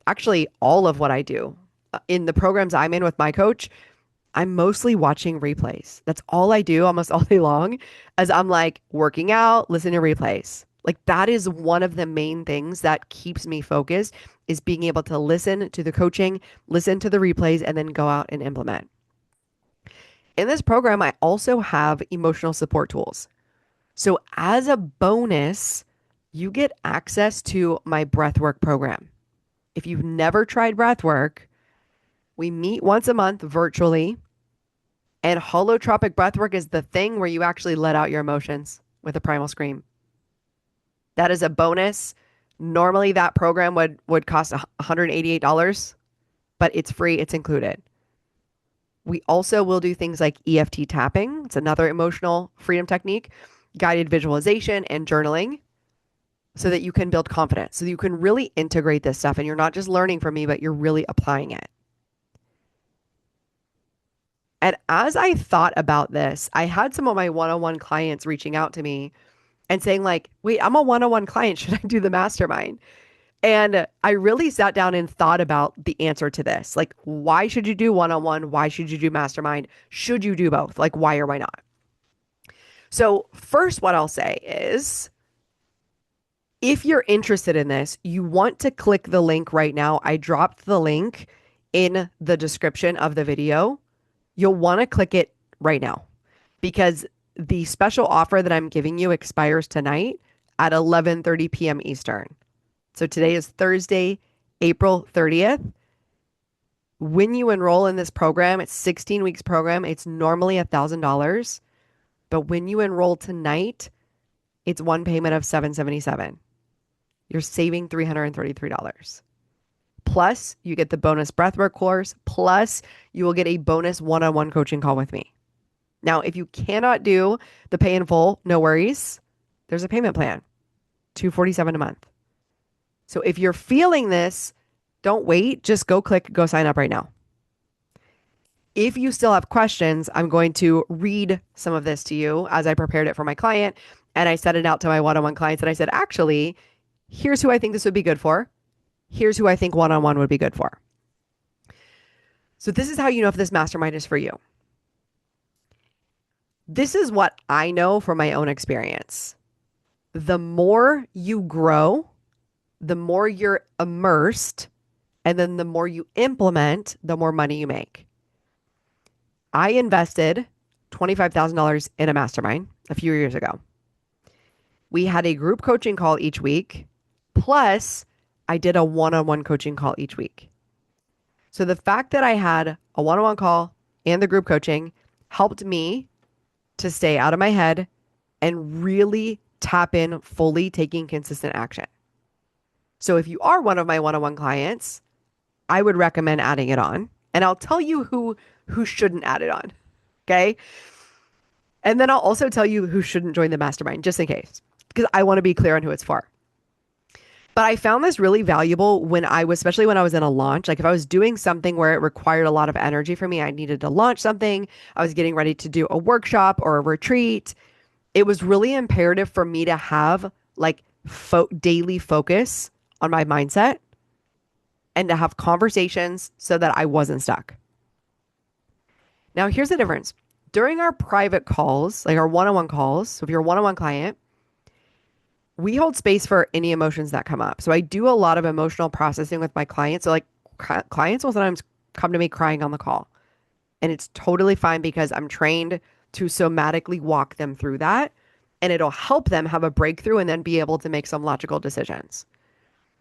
Actually all of what I do in the programs I'm in with my coach, I'm mostly watching replays. That's all I do almost all day long as I'm like working out, listening to replays. Like that is one of the main things that keeps me focused is being able to listen to the coaching, listen to the replays, and then go out and implement. In this program, I also have emotional support tools. So as a bonus, you get access to my breathwork program. If you've never tried breathwork, we meet once a month virtually, and holotropic breathwork is the thing where you actually let out your emotions with a primal scream. That is a bonus. Normally that program would cost $188, but it's free, it's included. We also will do things like EFT tapping. It's another emotional freedom technique, guided visualization and journaling so that you can build confidence, so that you can really integrate this stuff and you're not just learning from me, but you're really applying it. And as I thought about this, I had some of my one-on-one clients reaching out to me and saying like, wait, I'm a one-on-one client. Should I do the mastermind? And I really sat down and thought about the answer to this. Like, why should you do one-on-one? Why should you do mastermind? Should you do both? Like, why or why not? So first, what I'll say is, if you're interested in this, you want to click the link right now. I dropped the link in the description of the video. You'll want to click it right now because the special offer that I'm giving you expires tonight at 11:30 p.m. Eastern. So today is Thursday, April 30th. When you enroll in this program, it's 16 weeks program. It's normally $1,000, but when you enroll tonight, it's one payment of $777. You're saving $333. Plus, you get the bonus breathwork course. Plus, you will get a bonus one-on-one coaching call with me. Now, if you cannot do the pay in full, no worries. There's a payment plan, $247 a month. So if you're feeling this, don't wait. Just go click, go sign up right now. If you still have questions, I'm going to read some of this to you as I prepared it for my client. And I sent it out to my one-on-one clients. And I said, actually, here's who I think this would be good for. Here's who I think one-on-one would be good for. So this is how you know if this mastermind is for you. This is what I know from my own experience. The more you grow, the more you're immersed, and then the more you implement, the more money you make. I invested $25,000 in a mastermind a few years ago. We had a group coaching call each week, plus I did a one-on-one coaching call each week. So the fact that I had a one-on-one call and the group coaching helped me to stay out of my head and really tap in fully taking consistent action. So if you are one of my one-on-one clients, I would recommend adding it on. And I'll tell you who shouldn't add it on. Okay. And then I'll also tell you who shouldn't join the mastermind, just in case, because I want to be clear on who it's for. But I found this really valuable especially when I was in a launch. Like if I was doing something where it required a lot of energy for me, I needed to launch something, I was getting ready to do a workshop or a retreat. It was really imperative for me to have like daily focus on my mindset and to have conversations so that I wasn't stuck. Now, here's the difference. During our private calls, like our one-on-one calls, so if you're a one-on-one client, we hold space for any emotions that come up. So I do a lot of emotional processing with my clients. So like clients will sometimes come to me crying on the call. And it's totally fine because I'm trained to somatically walk them through that. And it'll help them have a breakthrough and then be able to make some logical decisions.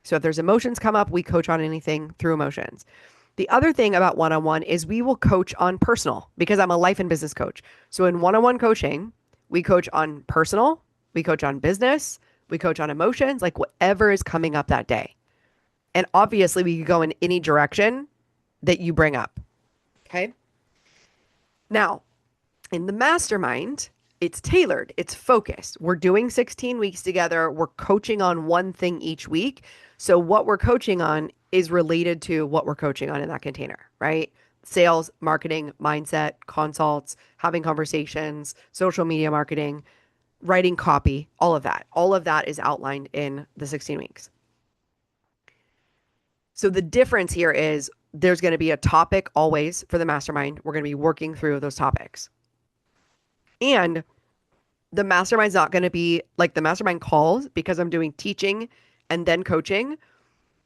So if there's emotions come up, we coach on anything through emotions. The other thing about one-on-one is we will coach on personal because I'm a life and business coach. So in one-on-one coaching, we coach on personal, we coach on business, we coach on emotions, like whatever is coming up that day. And obviously we could go in any direction that you bring up. Okay. Now, in the mastermind, it's tailored, it's focused. We're doing 16 weeks together. We're coaching on one thing each week. So what we're coaching on is related to what we're coaching on in that container, right? Sales, marketing, mindset, consults, having conversations, social media marketing, writing copy, all of that. All of that is outlined in the 16 weeks. So the difference here is there's going to be a topic always for the mastermind. We're going to be working through those topics. And the mastermind's not going to be like the mastermind calls because I'm doing teaching and then coaching.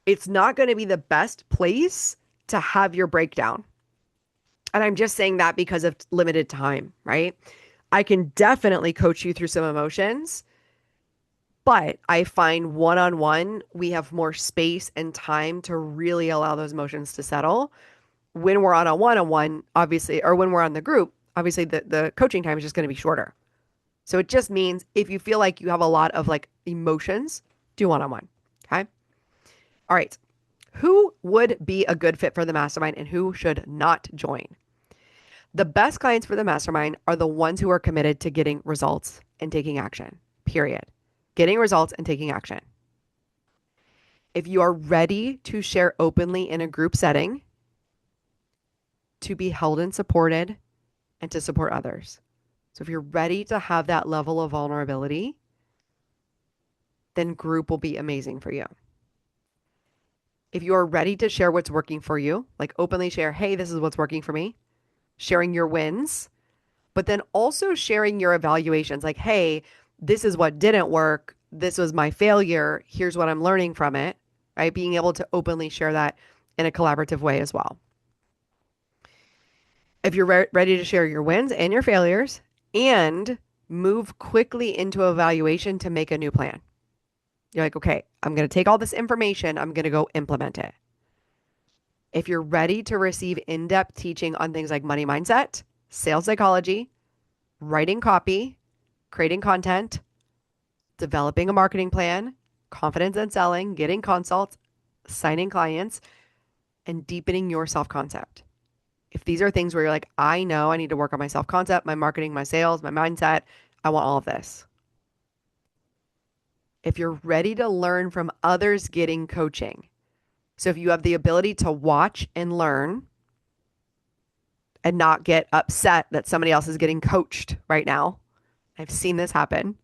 It's not going to be the best place to have your breakdown. And I'm just saying that because of limited time, right? I can definitely coach you through some emotions, but I find one-on-one, we have more space and time to really allow those emotions to settle. When we're on a one-on-one, obviously, or when we're on the group, obviously the coaching time is just going to be shorter. So it just means if you feel like you have a lot of like emotions, do one-on-one. Okay. All right. Who would be a good fit for the mastermind and who should not join? The best clients for the mastermind are the ones who are committed to getting results and taking action, period. Getting results and taking action. If you are ready to share openly in a group setting, to be held and supported, and to support others. So if you're ready to have that level of vulnerability, then group will be amazing for you. If you are ready to share what's working for you, like openly share, hey, this is what's working for me, sharing your wins, but then also sharing your evaluations, like, hey, this is what didn't work. This was my failure. Here's what I'm learning from it, right? Being able to openly share that in a collaborative way as well. If you're ready to share your wins and your failures and move quickly into evaluation to make a new plan. You're like, okay, I'm going to take all this information. I'm going to go implement it. If you're ready to receive in-depth teaching on things like money mindset, sales psychology, writing copy, creating content, developing a marketing plan, confidence in selling, getting consults, signing clients, and deepening your self-concept. If these are things where you're like, I know I need to work on my self-concept, my marketing, my sales, my mindset, I want all of this. If you're ready to learn from others getting coaching, so if you have the ability to watch and learn and not get upset that somebody else is getting coached right now, I've seen this happen.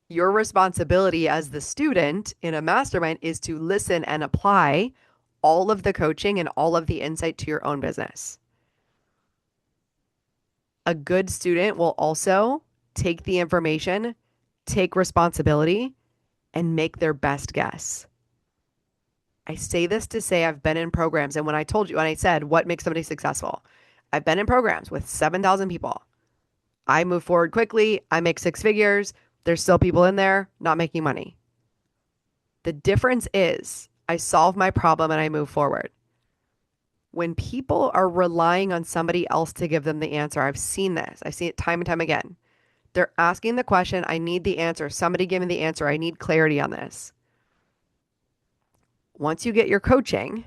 Your responsibility as the student in a mastermind is to listen and apply all of the coaching and all of the insight to your own business. A good student will also take the information, take responsibility, and make their best guess. I say this to say I've been in programs, and when I said, what makes somebody successful? I've been in programs with 7,000 people. I move forward quickly. I make six figures. There's still people in there not making money. The difference is I solve my problem and I move forward. When people are relying on somebody else to give them the answer, I've seen this. I've seen it time and time again. They're asking the question, I need the answer. Somebody give me the answer. I need clarity on this. Once you get your coaching,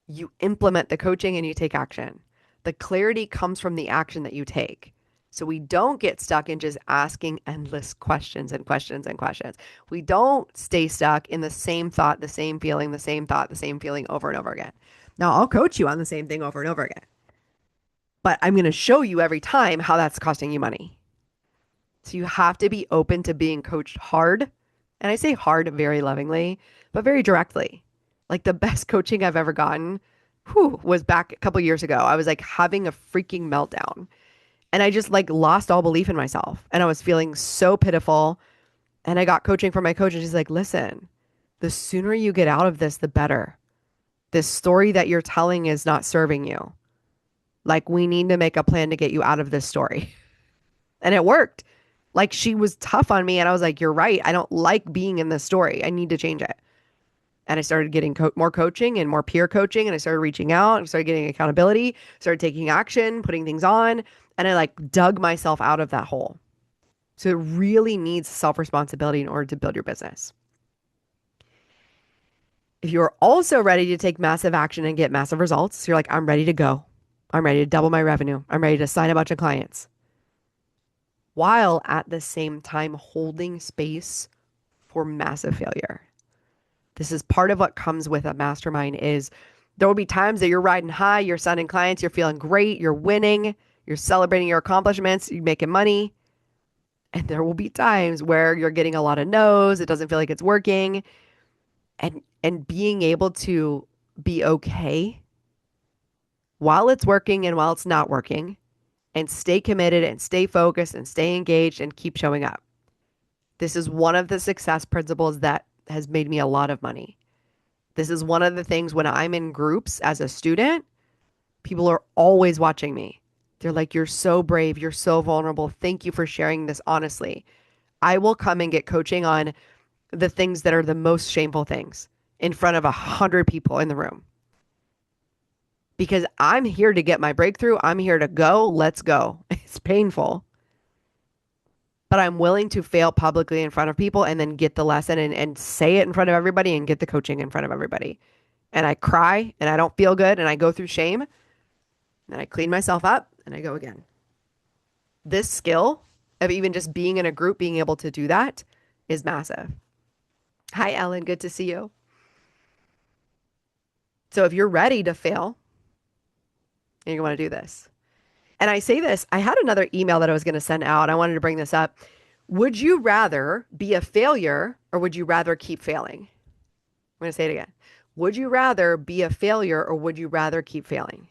you implement the coaching and you take action. The clarity comes from the action that you take. So we don't get stuck in just asking endless questions and questions and questions. We don't stay stuck in the same thought, the same feeling, the same thought, the same feeling over and over again. Now, I'll coach you on the same thing over and over again, but I'm going to show you every time how that's costing you money. So you have to be open to being coached hard. And I say hard very lovingly, but very directly. Like the best coaching I've ever gotten, was back a couple years ago. I was like having a freaking meltdown. And I just like lost all belief in myself. And I was feeling so pitiful. And I got coaching from my coach. And she's like, listen, the sooner you get out of this, the better. This story that you're telling is not serving you. Like, we need to make a plan to get you out of this story. And it worked. Like, she was tough on me. And I was like, you're right. I don't like being in this story. I need to change it. And I started getting more coaching and more peer coaching. And I started reaching out and started getting accountability, started taking action, putting things on. And I like dug myself out of that hole. So it really needs self-responsibility in order to build your business. If you're also ready to take massive action and get massive results, so you're like, I'm ready to go. I'm ready to double my revenue. I'm ready to sign a bunch of clients. While at the same time holding space for massive failure. This is part of what comes with a mastermind is there will be times that you're riding high, you're signing clients, you're feeling great, you're winning, you're celebrating your accomplishments, you're making money. And there will be times where you're getting a lot of no's, it doesn't feel like it's working. And being able to be okay while it's working and while it's not working, and stay committed and stay focused and stay engaged and keep showing up. This is one of the success principles that has made me a lot of money. This is one of the things when I'm in groups as a student, people are always watching me. They're like, you're so brave. You're so vulnerable. Thank you for sharing this honestly. I will come and get coaching on the things that are the most shameful things in front of 100 people in the room. Because I'm here to get my breakthrough. I'm here to go. Let's go. It's painful. But I'm willing to fail publicly in front of people and then get the lesson and say it in front of everybody and get the coaching in front of everybody. And I cry and I don't feel good and I go through shame and I clean myself up and I go again. This skill of even just being in a group, being able to do that is massive. Hi, Ellen. Good to see you. So if you're ready to fail and you want to do this, and I say this, I had another email that I was going to send out. I wanted to bring this up. Would you rather be a failure or would you rather keep failing? I'm going to say it again. Would you rather be a failure or would you rather keep failing?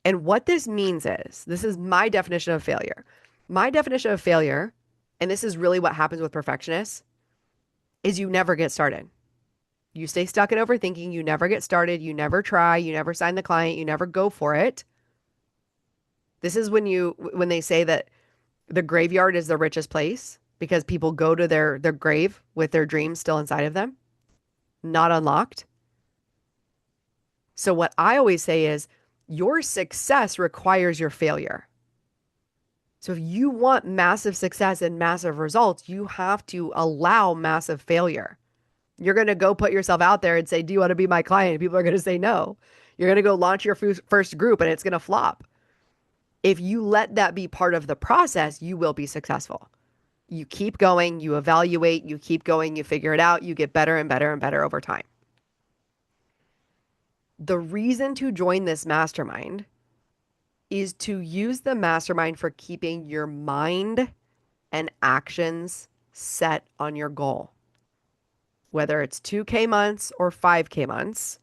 And what this means is, this is my definition of failure. My definition of failure, and this is really what happens with perfectionists, is you never get started. You stay stuck in overthinking, you never get started, you never try, you never sign the client, you never go for it. This is when they say that the graveyard is the richest place because people go to their grave with their dreams still inside of them, not unlocked. So what I always say is your success requires your failure. So if you want massive success and massive results, you have to allow massive failure. You're going to go put yourself out there and say, do you want to be my client? People are going to say no. You're going to go launch your first group and it's going to flop. If you let that be part of the process, you will be successful. You keep going, you evaluate, you keep going, you figure it out, you get better and better and better over time. The reason to join this mastermind is to use the mastermind for keeping your mind and actions set on your goal. Whether it's 2K months or 5K months,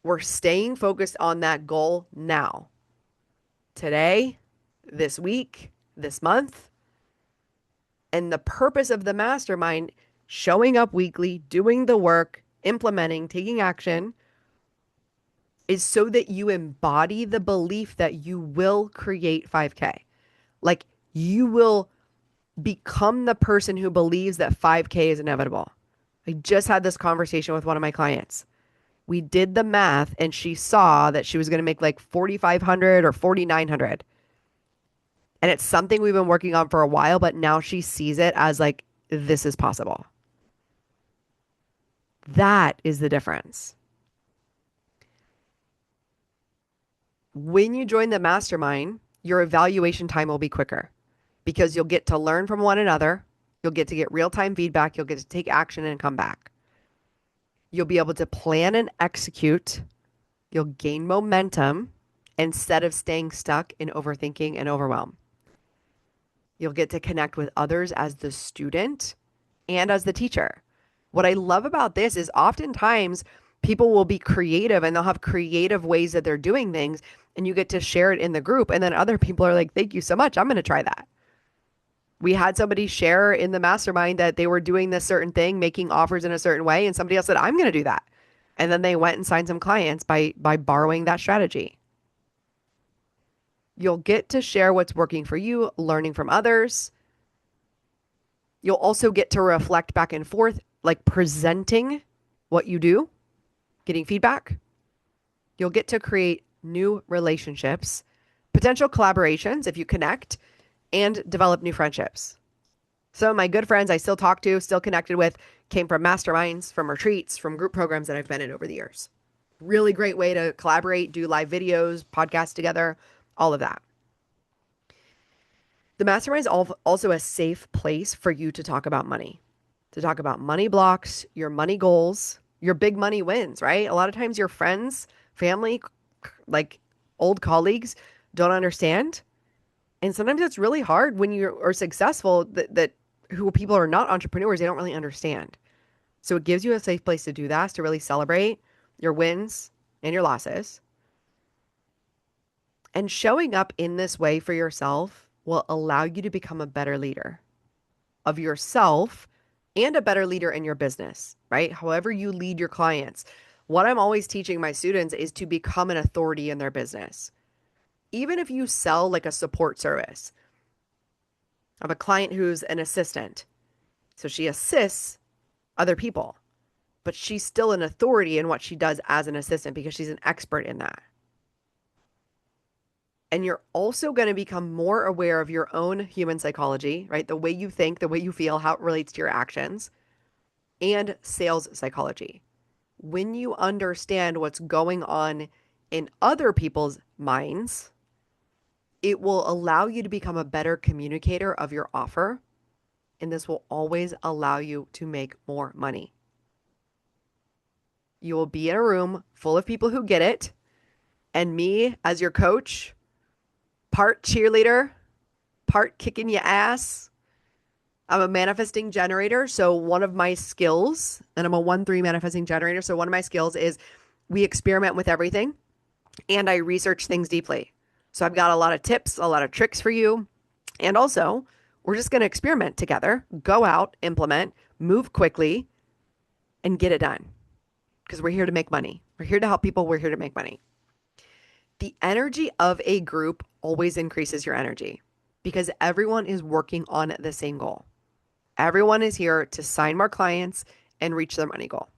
we're staying focused on that goal now. Today, this week, this month. And the purpose of the mastermind, showing up weekly, doing the work, implementing, taking action, is so that you embody the belief that you will create 5K. Like you will become the person who believes that 5K is inevitable. I just had this conversation with one of my clients. We did the math and she saw that she was going to make like 4,500 or 4,900. And it's something we've been working on for a while, but now she sees it as like, this is possible. That is the difference. When you join the mastermind, your evaluation time will be quicker because you'll get to learn from one another. You'll get to get real-time feedback. You'll get to take action and come back. You'll be able to plan and execute. You'll gain momentum instead of staying stuck in overthinking and overwhelm. You'll get to connect with others as the student and as the teacher. What I love about this is oftentimes people will be creative and they'll have creative ways that they're doing things and you get to share it in the group. And then other people are like, thank you so much. I'm going to try that. We had somebody share in the mastermind that they were doing this certain thing, making offers in a certain way. And somebody else said, I'm going to do that. And then they went and signed some clients by borrowing that strategy. You'll get to share what's working for you, learning from others. You'll also get to reflect back and forth, like presenting what you do, getting feedback. You'll get to create new relationships, potential collaborations if you connect, and develop new friendships. Some of my good friends I still talk to, still connected with, came from masterminds, from retreats, from group programs that I've been in over the years. Really great way to collaborate, do live videos, podcasts together, all of that. The mastermind is also a safe place for you to talk about money, to talk about money blocks, your money goals, your big money wins, right? A lot of times your friends, family, like old colleagues don't understand. And sometimes it's really hard when you are successful that who people are not entrepreneurs, they don't really understand. So it gives you a safe place to do that, to really celebrate your wins and your losses. And showing up in this way for yourself will allow you to become a better leader of yourself and a better leader in your business, right? However you lead your clients. What I'm always teaching my students is to become an authority in their business. Even if you sell like a support service. I have a client who's an assistant. So she assists other people, but she's still an authority in what she does as an assistant because she's an expert in that. And you're also going to become more aware of your own human psychology, right? The way you think, the way you feel, how it relates to your actions, and sales psychology. When you understand what's going on in other people's minds, it will allow you to become a better communicator of your offer. And this will always allow you to make more money. You will be in a room full of people who get it. And me as your coach, part cheerleader, part kicking your ass. I'm a manifesting generator. So one of my skills, and I'm a 1-3 manifesting generator. So one of my skills is we experiment with everything and I research things deeply. So I've got a lot of tips, a lot of tricks for you. And also, we're just going to experiment together, go out, implement, move quickly, and get it done. Because we're here to make money. We're here to help people. We're here to make money. The energy of a group always increases your energy because everyone is working on the same goal. Everyone is here to sign more clients and reach their money goal.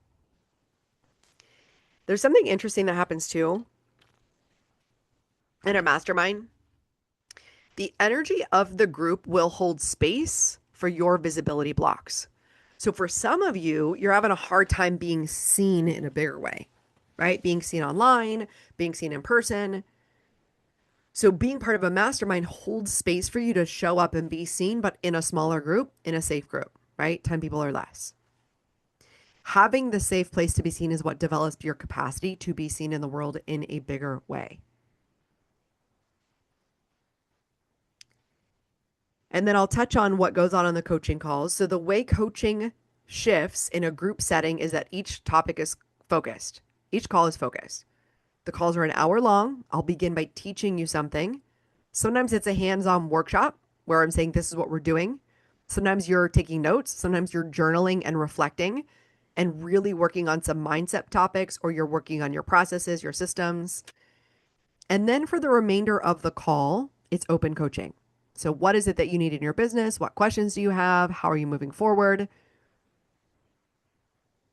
There's something interesting that happens too in a mastermind. The energy of the group will hold space for your visibility blocks. So for some of you, you're having a hard time being seen in a bigger way, right? Being seen online, being seen in person. So being part of a mastermind holds space for you to show up and be seen, but in a smaller group, in a safe group, right? 10 people or less. Having the safe place to be seen is what develops your capacity to be seen in the world in a bigger way. And then I'll touch on what goes on the coaching calls. So the way coaching shifts in a group setting is that each topic is focused. Each call is focused. The calls are an hour long. I'll begin by teaching you something. Sometimes it's a hands-on workshop where I'm saying this is what we're doing. Sometimes you're taking notes. Sometimes you're journaling and reflecting and really working on some mindset topics, or you're working on your processes, your systems. And then for the remainder of the call, it's open coaching. So what is it that you need in your business? What questions do you have? How are you moving forward?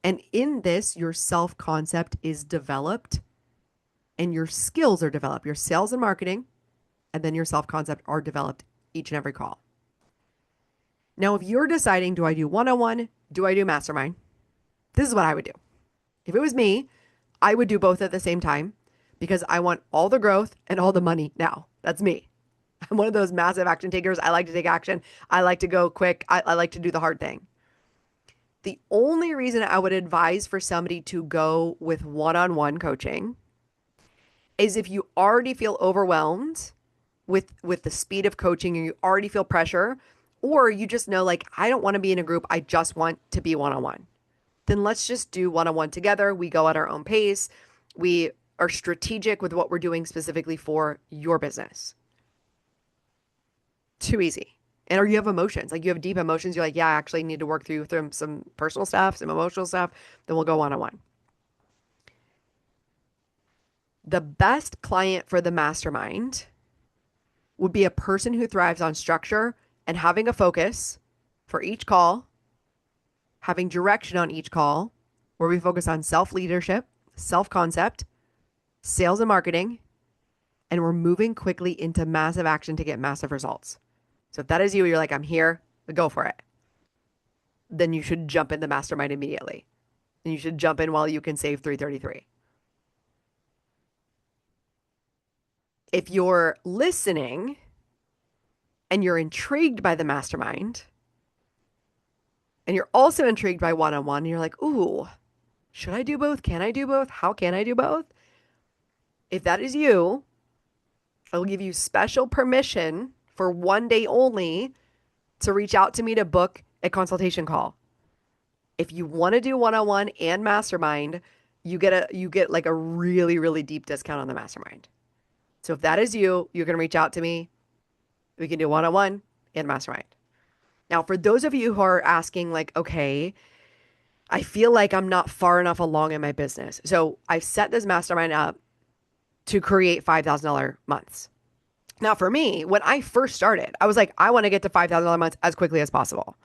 And in this, your self-concept is developed and your skills are developed. Your sales and marketing and then your self-concept are developed each and every call. Now, if you're deciding, do I do one-on-one? Do I do mastermind? This is what I would do. If it was me, I would do both at the same time because I want all the growth and all the money now. That's me. I'm one of those massive action takers. I like to take action. I like to go quick. I like to do the hard thing. The only reason I would advise for somebody to go with one-on-one coaching is if you already feel overwhelmed with the speed of coaching and you already feel pressure, or you just know like, I don't want to be in a group. I just want to be one-on-one. Then let's just do one-on-one together. We go at our own pace. We are strategic with what we're doing specifically for your business. Too easy. And or you have emotions, like you have deep emotions. You're like, yeah, I actually need to work through some personal stuff, some emotional stuff. Then we'll go one-on-one. The best client for the mastermind would be a person who thrives on structure and having a focus for each call, having direction on each call, where we focus on self-leadership, self-concept, sales and marketing, and we're moving quickly into massive action to get massive results. So if that is you, you're like, I'm here, go for it. Then you should jump in the mastermind immediately. And you should jump in while you can save 333. If you're listening and you're intrigued by the mastermind, and you're also intrigued by one-on-one, and you're like, ooh, should I do both? Can I do both? How can I do both? If that is you, I will give you special permission for one day only to reach out to me to book a consultation call. If you want to do one-on-one and mastermind, you get like a really, really deep discount on the mastermind. So if that is you, you're going to reach out to me. We can do one-on-one and mastermind. Now, for those of you who are asking like, okay, I feel like I'm not far enough along in my business. So I've set this mastermind up to create $5,000 months. Now, for me, when I first started, I was like, I want to get to $5,000 months as quickly as possible.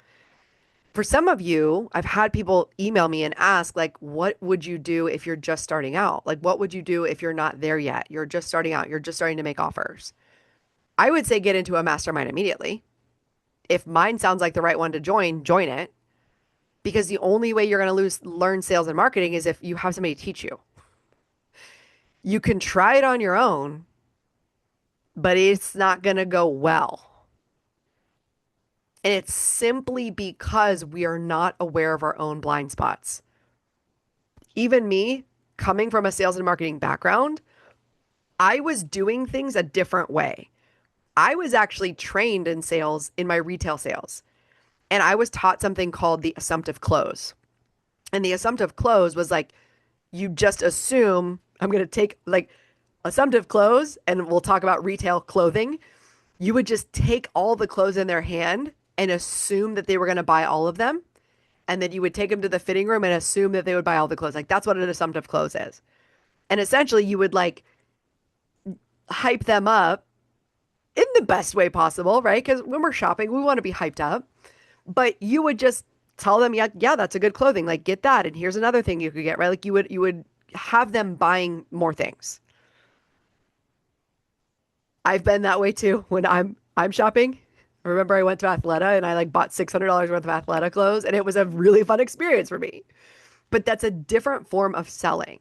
For some of you, I've had people email me and ask, like, what would you do if you're just starting out? Like, what would you do if you're not there yet? You're just starting out. You're just starting to make offers. I would say get into a mastermind immediately. If mine sounds like the right one to join it. Because the only way you're going to learn sales and marketing is if you have somebody teach you. You can try it on your own, but it's not going to go well. And it's simply because we are not aware of our own blind spots. Even me, coming from a sales and marketing background, I was doing things a different way. I was actually trained in sales in my retail sales. And I was taught something called the assumptive close. And the assumptive close was like, you just assume I'm going to take like assumptive close, and we'll talk about retail clothing. You would just take all the clothes in their hand and assume that they were going to buy all of them. And then you would take them to the fitting room and assume that they would buy all the clothes. Like that's what an assumptive close is. And essentially, you would like hype them up in the best way possible, right? Because when we're shopping, we want to be hyped up. But you would just tell them, yeah, yeah, that's a good clothing. Like get that, and here's another thing you could get, right? Like you would have them buying more things. I've been that way too when I'm shopping. I remember I went to Athleta and I like bought $600 worth of Athleta clothes, and it was a really fun experience for me. But that's a different form of selling.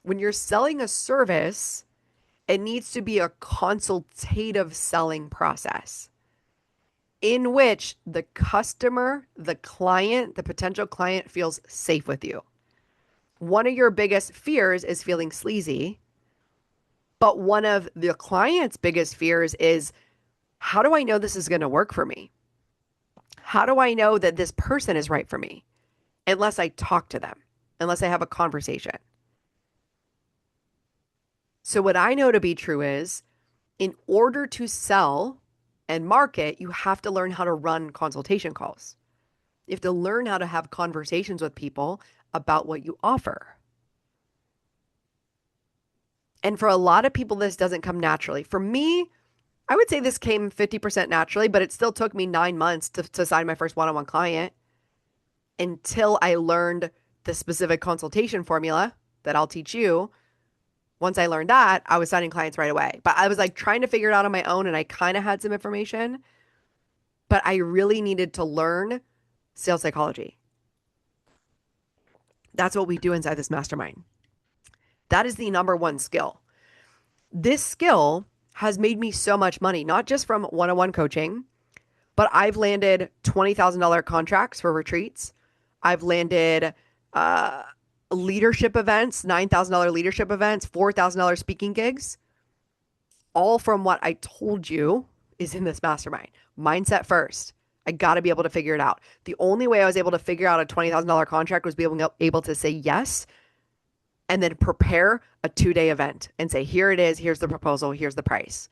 When you're selling a service, it needs to be a consultative selling process in which the customer, the client, the potential client feels safe with you. One of your biggest fears is feeling sleazy, but one of the client's biggest fears is, how do I know this is going to work for me? How do I know that this person is right for me? Unless I talk to them, unless I have a conversation. So what I know to be true is, in order to sell and market, you have to learn how to run consultation calls. You have to learn how to have conversations with people about what you offer. And for a lot of people, this doesn't come naturally. For me, I would say this came 50% naturally, but it still took me 9 months to sign my first one-on-one client until I learned the specific consultation formula that I'll teach you. Once I learned that, I was signing clients right away. But I was like trying to figure it out on my own, and I kind of had some information, but I really needed to learn sales psychology. That's what we do inside this mastermind. That is the number one skill. This skill has made me so much money, not just from one-on-one coaching, but I've landed $20,000 contracts for retreats. I've landed leadership events, $9,000 leadership events, $4,000 speaking gigs, all from what I told you is in this mastermind. Mindset first. I got to be able to figure it out. The only way I was able to figure out a $20,000 contract was being able to say yes and then prepare a 2-day event and say, here it is, here's the proposal, here's the price.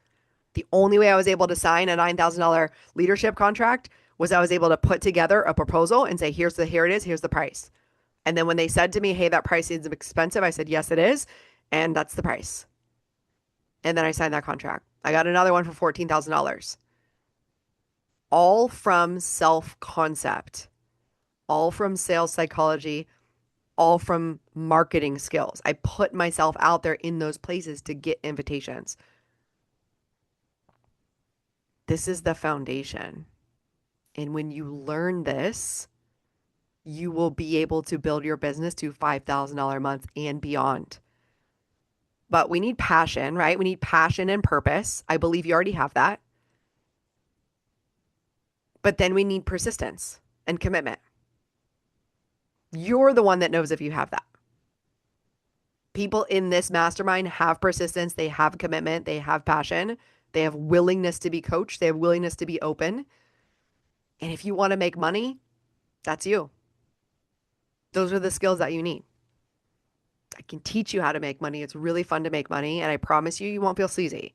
The only way I was able to sign a $9,000 leadership contract was I was able to put together a proposal and say, here it is, here's the price. And then when they said to me, hey, that price is expensive, I said, yes, it is. And that's the price. And then I signed that contract. I got another one for $14,000. All from self-concept, all from sales psychology, all from marketing skills. I put myself out there in those places to get invitations. This is the foundation. And when you learn this, you will be able to build your business to $5,000 a month and beyond. But we need passion, right? We need passion and purpose. I believe you already have that. But then we need persistence and commitment. You're the one that knows if you have that. People in this mastermind have persistence, they have commitment, they have passion, they have willingness to be coached, they have willingness to be open. And if you want to make money, that's you. Those are the skills that you need. I can teach you how to make money. It's really fun to make money, and I promise you, you won't feel sleazy.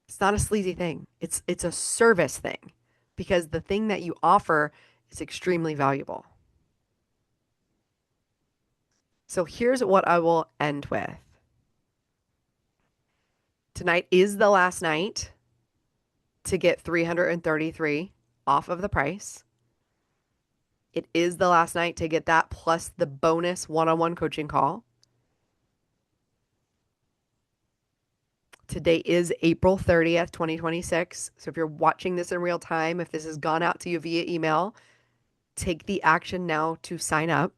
It's not a sleazy thing. It's a service thing, because the thing that you offer is extremely valuable. So here's what I will end with. Tonight is the last night to get $333 off of the price. It is the last night to get that plus the bonus one-on-one coaching call. Today is April 30th, 2026. So if you're watching this in real time, if this has gone out to you via email, take the action now to sign up.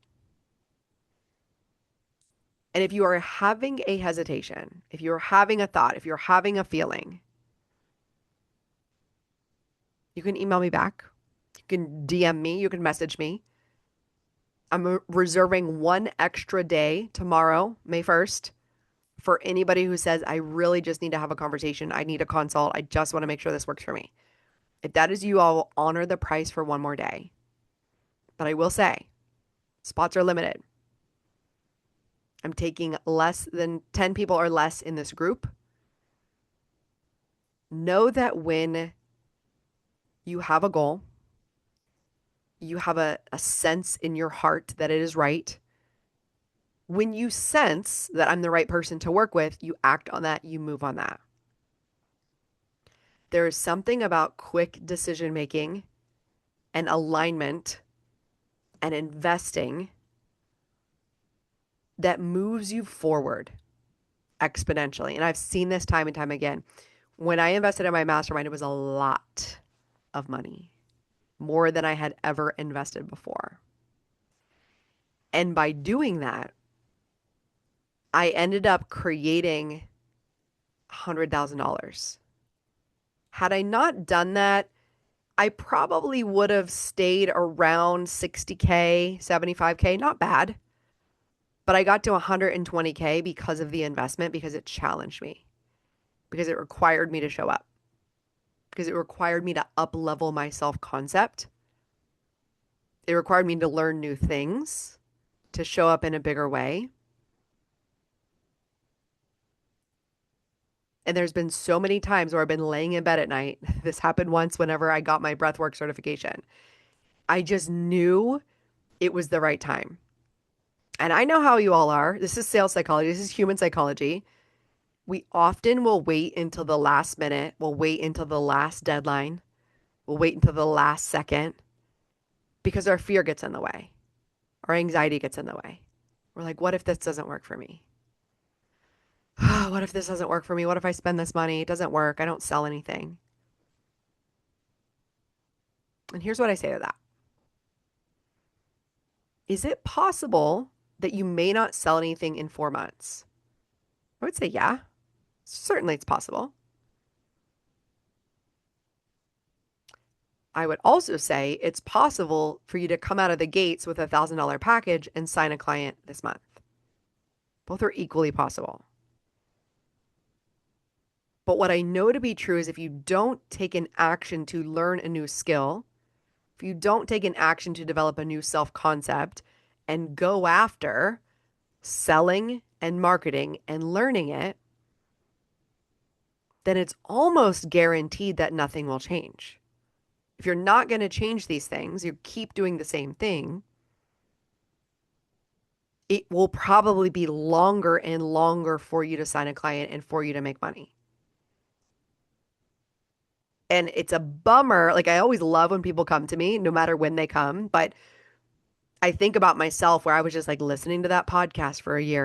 And if you are having a hesitation, if you're having a thought, if you're having a feeling, you can email me back. You can DM me. You can message me. I'm reserving one extra day tomorrow, May 1st, for anybody who says, I really just need to have a conversation. I need a consult. I just want to make sure this works for me. If that is you, I'll honor the price for one more day. But I will say, spots are limited. I'm taking less than 10 people or less in this group. Know that when you have a goal, you have a sense in your heart that it is right. When you sense that I'm the right person to work with, you act on that, you move on that. There is something about quick decision making and alignment and investing that moves you forward exponentially. And I've seen this time and time again. When I invested in my mastermind, it was a lot of money, more than I had ever invested before. And by doing that, I ended up creating $100,000. Had I not done that, I probably would have stayed around 60K, 75K, not bad. But I got to 120K because of the investment, because it challenged me, because it required me to show up, because it required me to up level my self-concept. It required me to learn new things, to show up in a bigger way. And there's been so many times where I've been laying in bed at night. This happened once whenever I got my breathwork certification. I just knew it was the right time. And I know how you all are. This is sales psychology. This is human psychology. We often will wait until the last minute. We'll wait until the last deadline. We'll wait until the last second because our fear gets in the way. Our anxiety gets in the way. We're like, what if this doesn't work for me? What if this doesn't work for me? What if I spend this money? It doesn't work. I don't sell anything. And here's what I say to that. Is it possible that you may not sell anything in 4 months? I would say, yeah, certainly it's possible. I would also say it's possible for you to come out of the gates with $1,000 package and sign a client this month. Both are equally possible. But what I know to be true is if you don't take an action to learn a new skill, if you don't take an action to develop a new self-concept and go after selling and marketing and learning it, then it's almost guaranteed that nothing will change. If you're not going to change these things, you keep doing the same thing, it will probably be longer and longer for you to sign a client and for you to make money. And it's a bummer. Like, I always love when people come to me, no matter when they come. But I think about myself where I was just like listening to that podcast for a year,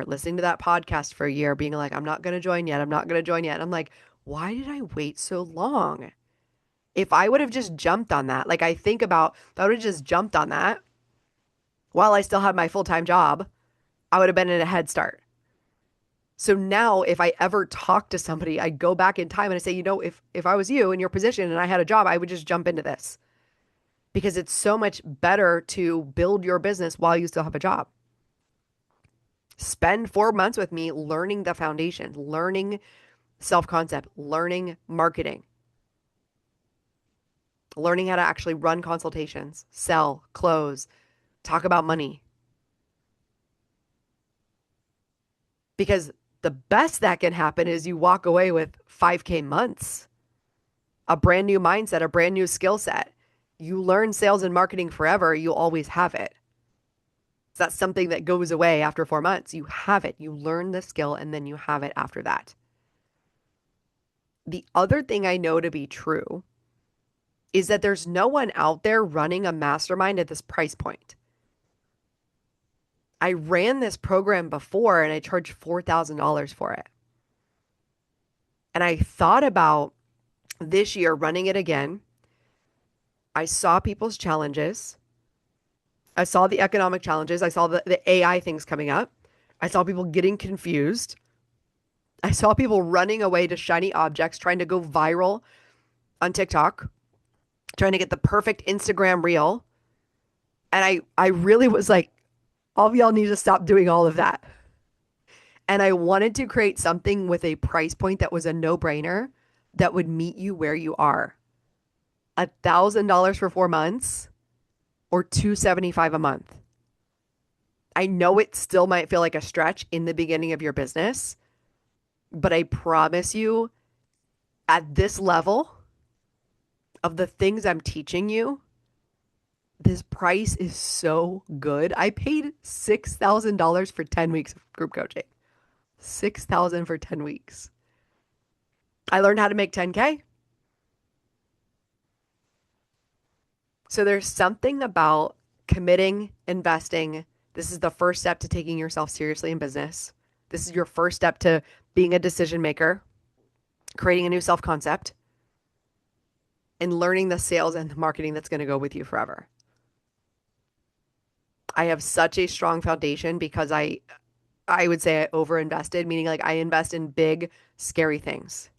being like, I'm not going to join yet. I'm not going to join yet. And I'm like, why did I wait so long? If I would have just jumped on that, like I think about, if I would have just jumped on that while I still had my full-time job, I would have been in a head start. So now if I ever talk to somebody, I go back in time and I say, if I was you in your position and I had a job, I would just jump into this because it's so much better to build your business while you still have a job. Spend 4 months with me learning the foundation, learning self-concept, learning marketing, learning how to actually run consultations, sell, close, talk about money. Because the best that can happen is you walk away with 5K months, a brand new mindset, a brand new skill set. You learn sales and marketing forever. You'll always have it. It's not something that goes away after 4 months. You have it. You learn the skill and then you have it after that. The other thing I know to be true is that there's no one out there running a mastermind at this price point. I ran this program before and I charged $4,000 for it. And I thought about this year running it again. I saw people's challenges. I saw the economic challenges. I saw the AI things coming up. I saw people getting confused. I saw people running away to shiny objects, trying to go viral on TikTok, trying to get the perfect Instagram reel. And I really was like, all of y'all need to stop doing all of that. And I wanted to create something with a price point that was a no-brainer that would meet you where you are. $1,000 for 4 months or 275 a month. I know it still might feel like a stretch in the beginning of your business, but I promise you, at this level of the things I'm teaching you, this price is so good. I paid $6,000 for 10 weeks of group coaching. 6,000 for 10 weeks. I learned how to make 10K. So there's something about committing, investing. This is the first step to taking yourself seriously in business. This is your first step to being a decision maker, creating a new self-concept, and learning the sales and the marketing that's going to go with you forever. I have such a strong foundation because I would say I overinvested, meaning like I invest in big, scary things.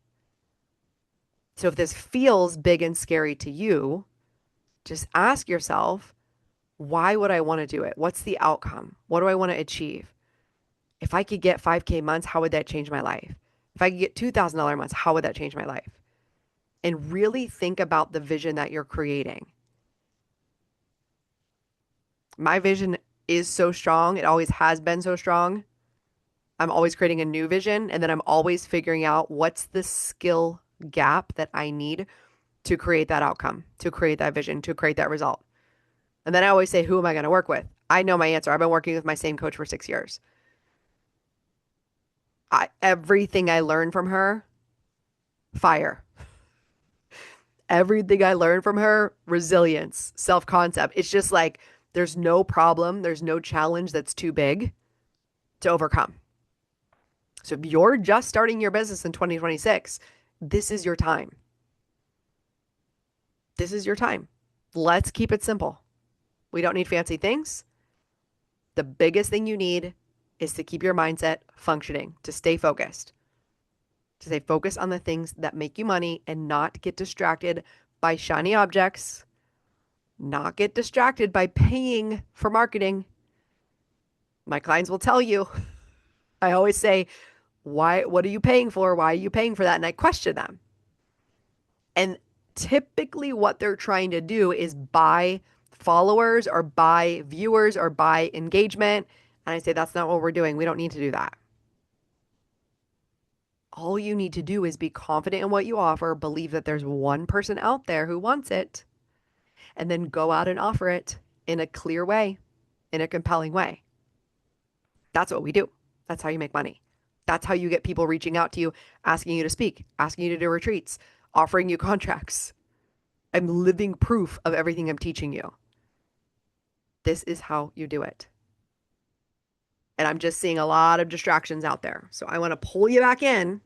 So if this feels big and scary to you, just ask yourself, why would I want to do it? What's the outcome? What do I want to achieve? If I could get 5K months, how would that change my life? If I could get $2,000 months, how would that change my life? And really think about the vision that you're creating. My vision is so strong. It always has been so strong. I'm always creating a new vision, and then I'm always figuring out what's the skill gap that I need to create that outcome, to create that vision, to create that result. And then I always say, who am I going to work with? I know my answer. I've been working with my same coach for 6 years. Everything I learned from her, fire. Everything I learned from her, resilience, self-concept. It's just like there's no problem, there's no challenge that's too big to overcome. So if you're just starting your business in 2026, this is your time. This is your time. Let's keep it simple. We don't need fancy things. The biggest thing you need is to keep your mindset functioning, to stay focused, on the things that make you money and not get distracted by shiny objects, not get distracted by paying for marketing. My clients will tell you, I always say, what are you paying for? Why are you paying for that? And I question them. And typically what they're trying to do is buy followers or buy viewers or buy engagement. And I say, that's not what we're doing. We don't need to do that. All you need to do is be confident in what you offer, believe that there's one person out there who wants it, and then go out and offer it in a clear way, in a compelling way. That's what we do. That's how you make money. That's how you get people reaching out to you, asking you to speak, asking you to do retreats, offering you contracts. I'm living proof of everything I'm teaching you. This is how you do it. And I'm just seeing a lot of distractions out there. So I want to pull you back in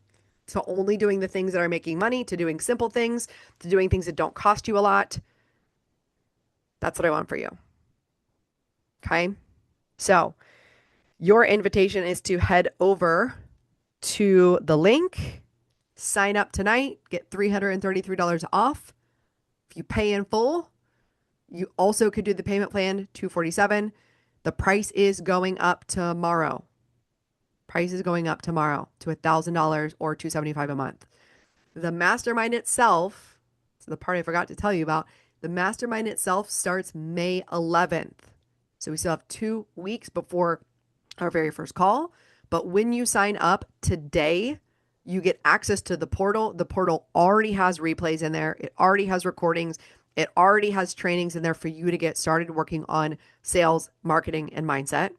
to only doing the things that are making money, to doing simple things, to doing things that don't cost you a lot. That's what I want for you. Okay? So your invitation is to head over to the link, sign up tonight, get $333 off. If you pay in full, you also could do the payment plan, $247. The price is going up tomorrow. Price is going up tomorrow to $1,000 or $275 a month. The mastermind itself, so the part I forgot to tell you about, the mastermind itself starts May 11th. So we still have 2 weeks before our very first call. But when you sign up today, you get access to the portal. The portal already has replays in there. It already has recordings. It already has trainings in there for you to get started working on sales, marketing, and mindset.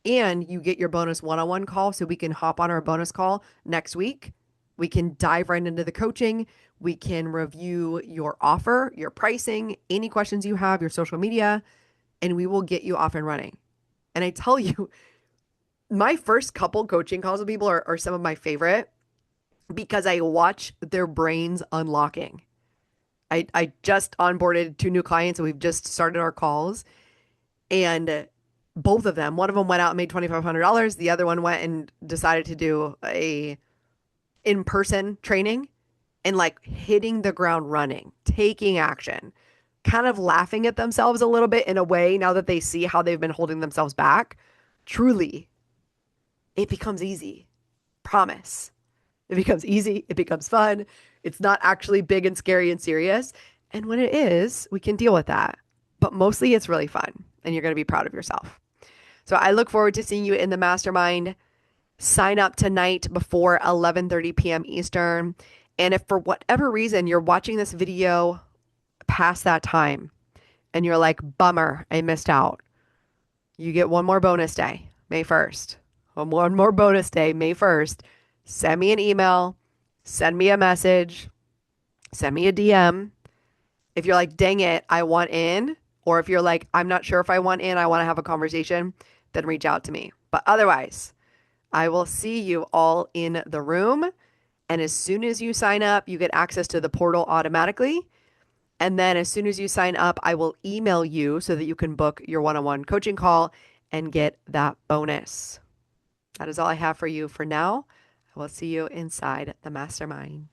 And you get your bonus one-on-one call, so we can hop on our bonus call next week. We can dive right into the coaching. We can review your offer, your pricing, any questions you have, your social media, and we will get you off and running. And I tell you, my first couple coaching calls with people are some of my favorite because I watch their brains unlocking. I just onboarded 2 new clients and we've just started our calls, and both of them, one of them went out and made $2,500. The other one went and decided to do a in-person training and like hitting the ground running, taking action, kind of laughing at themselves a little bit in a way now that they see how they've been holding themselves back. Truly, it becomes easy. Promise. It becomes easy. It becomes fun. It's not actually big and scary and serious. And when it is, we can deal with that but mostly it's really fun and you're going to be proud of yourself. So I look forward to seeing you in the mastermind. Sign up tonight before 11:30 p.m. Eastern. And if for whatever reason you're watching this video past that time and you're like, bummer, I missed out, you get one more bonus day, May 1st. One more bonus day, May 1st. Send me an email, send me a message, send me a DM. If you're like, dang it, I want in, or if you're like, I'm not sure if I want in, I want to have a conversation, then reach out to me. But otherwise, I will see you all in the room. And as soon as you sign up, you get access to the portal automatically. And then as soon as you sign up, I will email you so that you can book your one-on-one coaching call and get that bonus. That is all I have for you for now. I will see you inside the mastermind.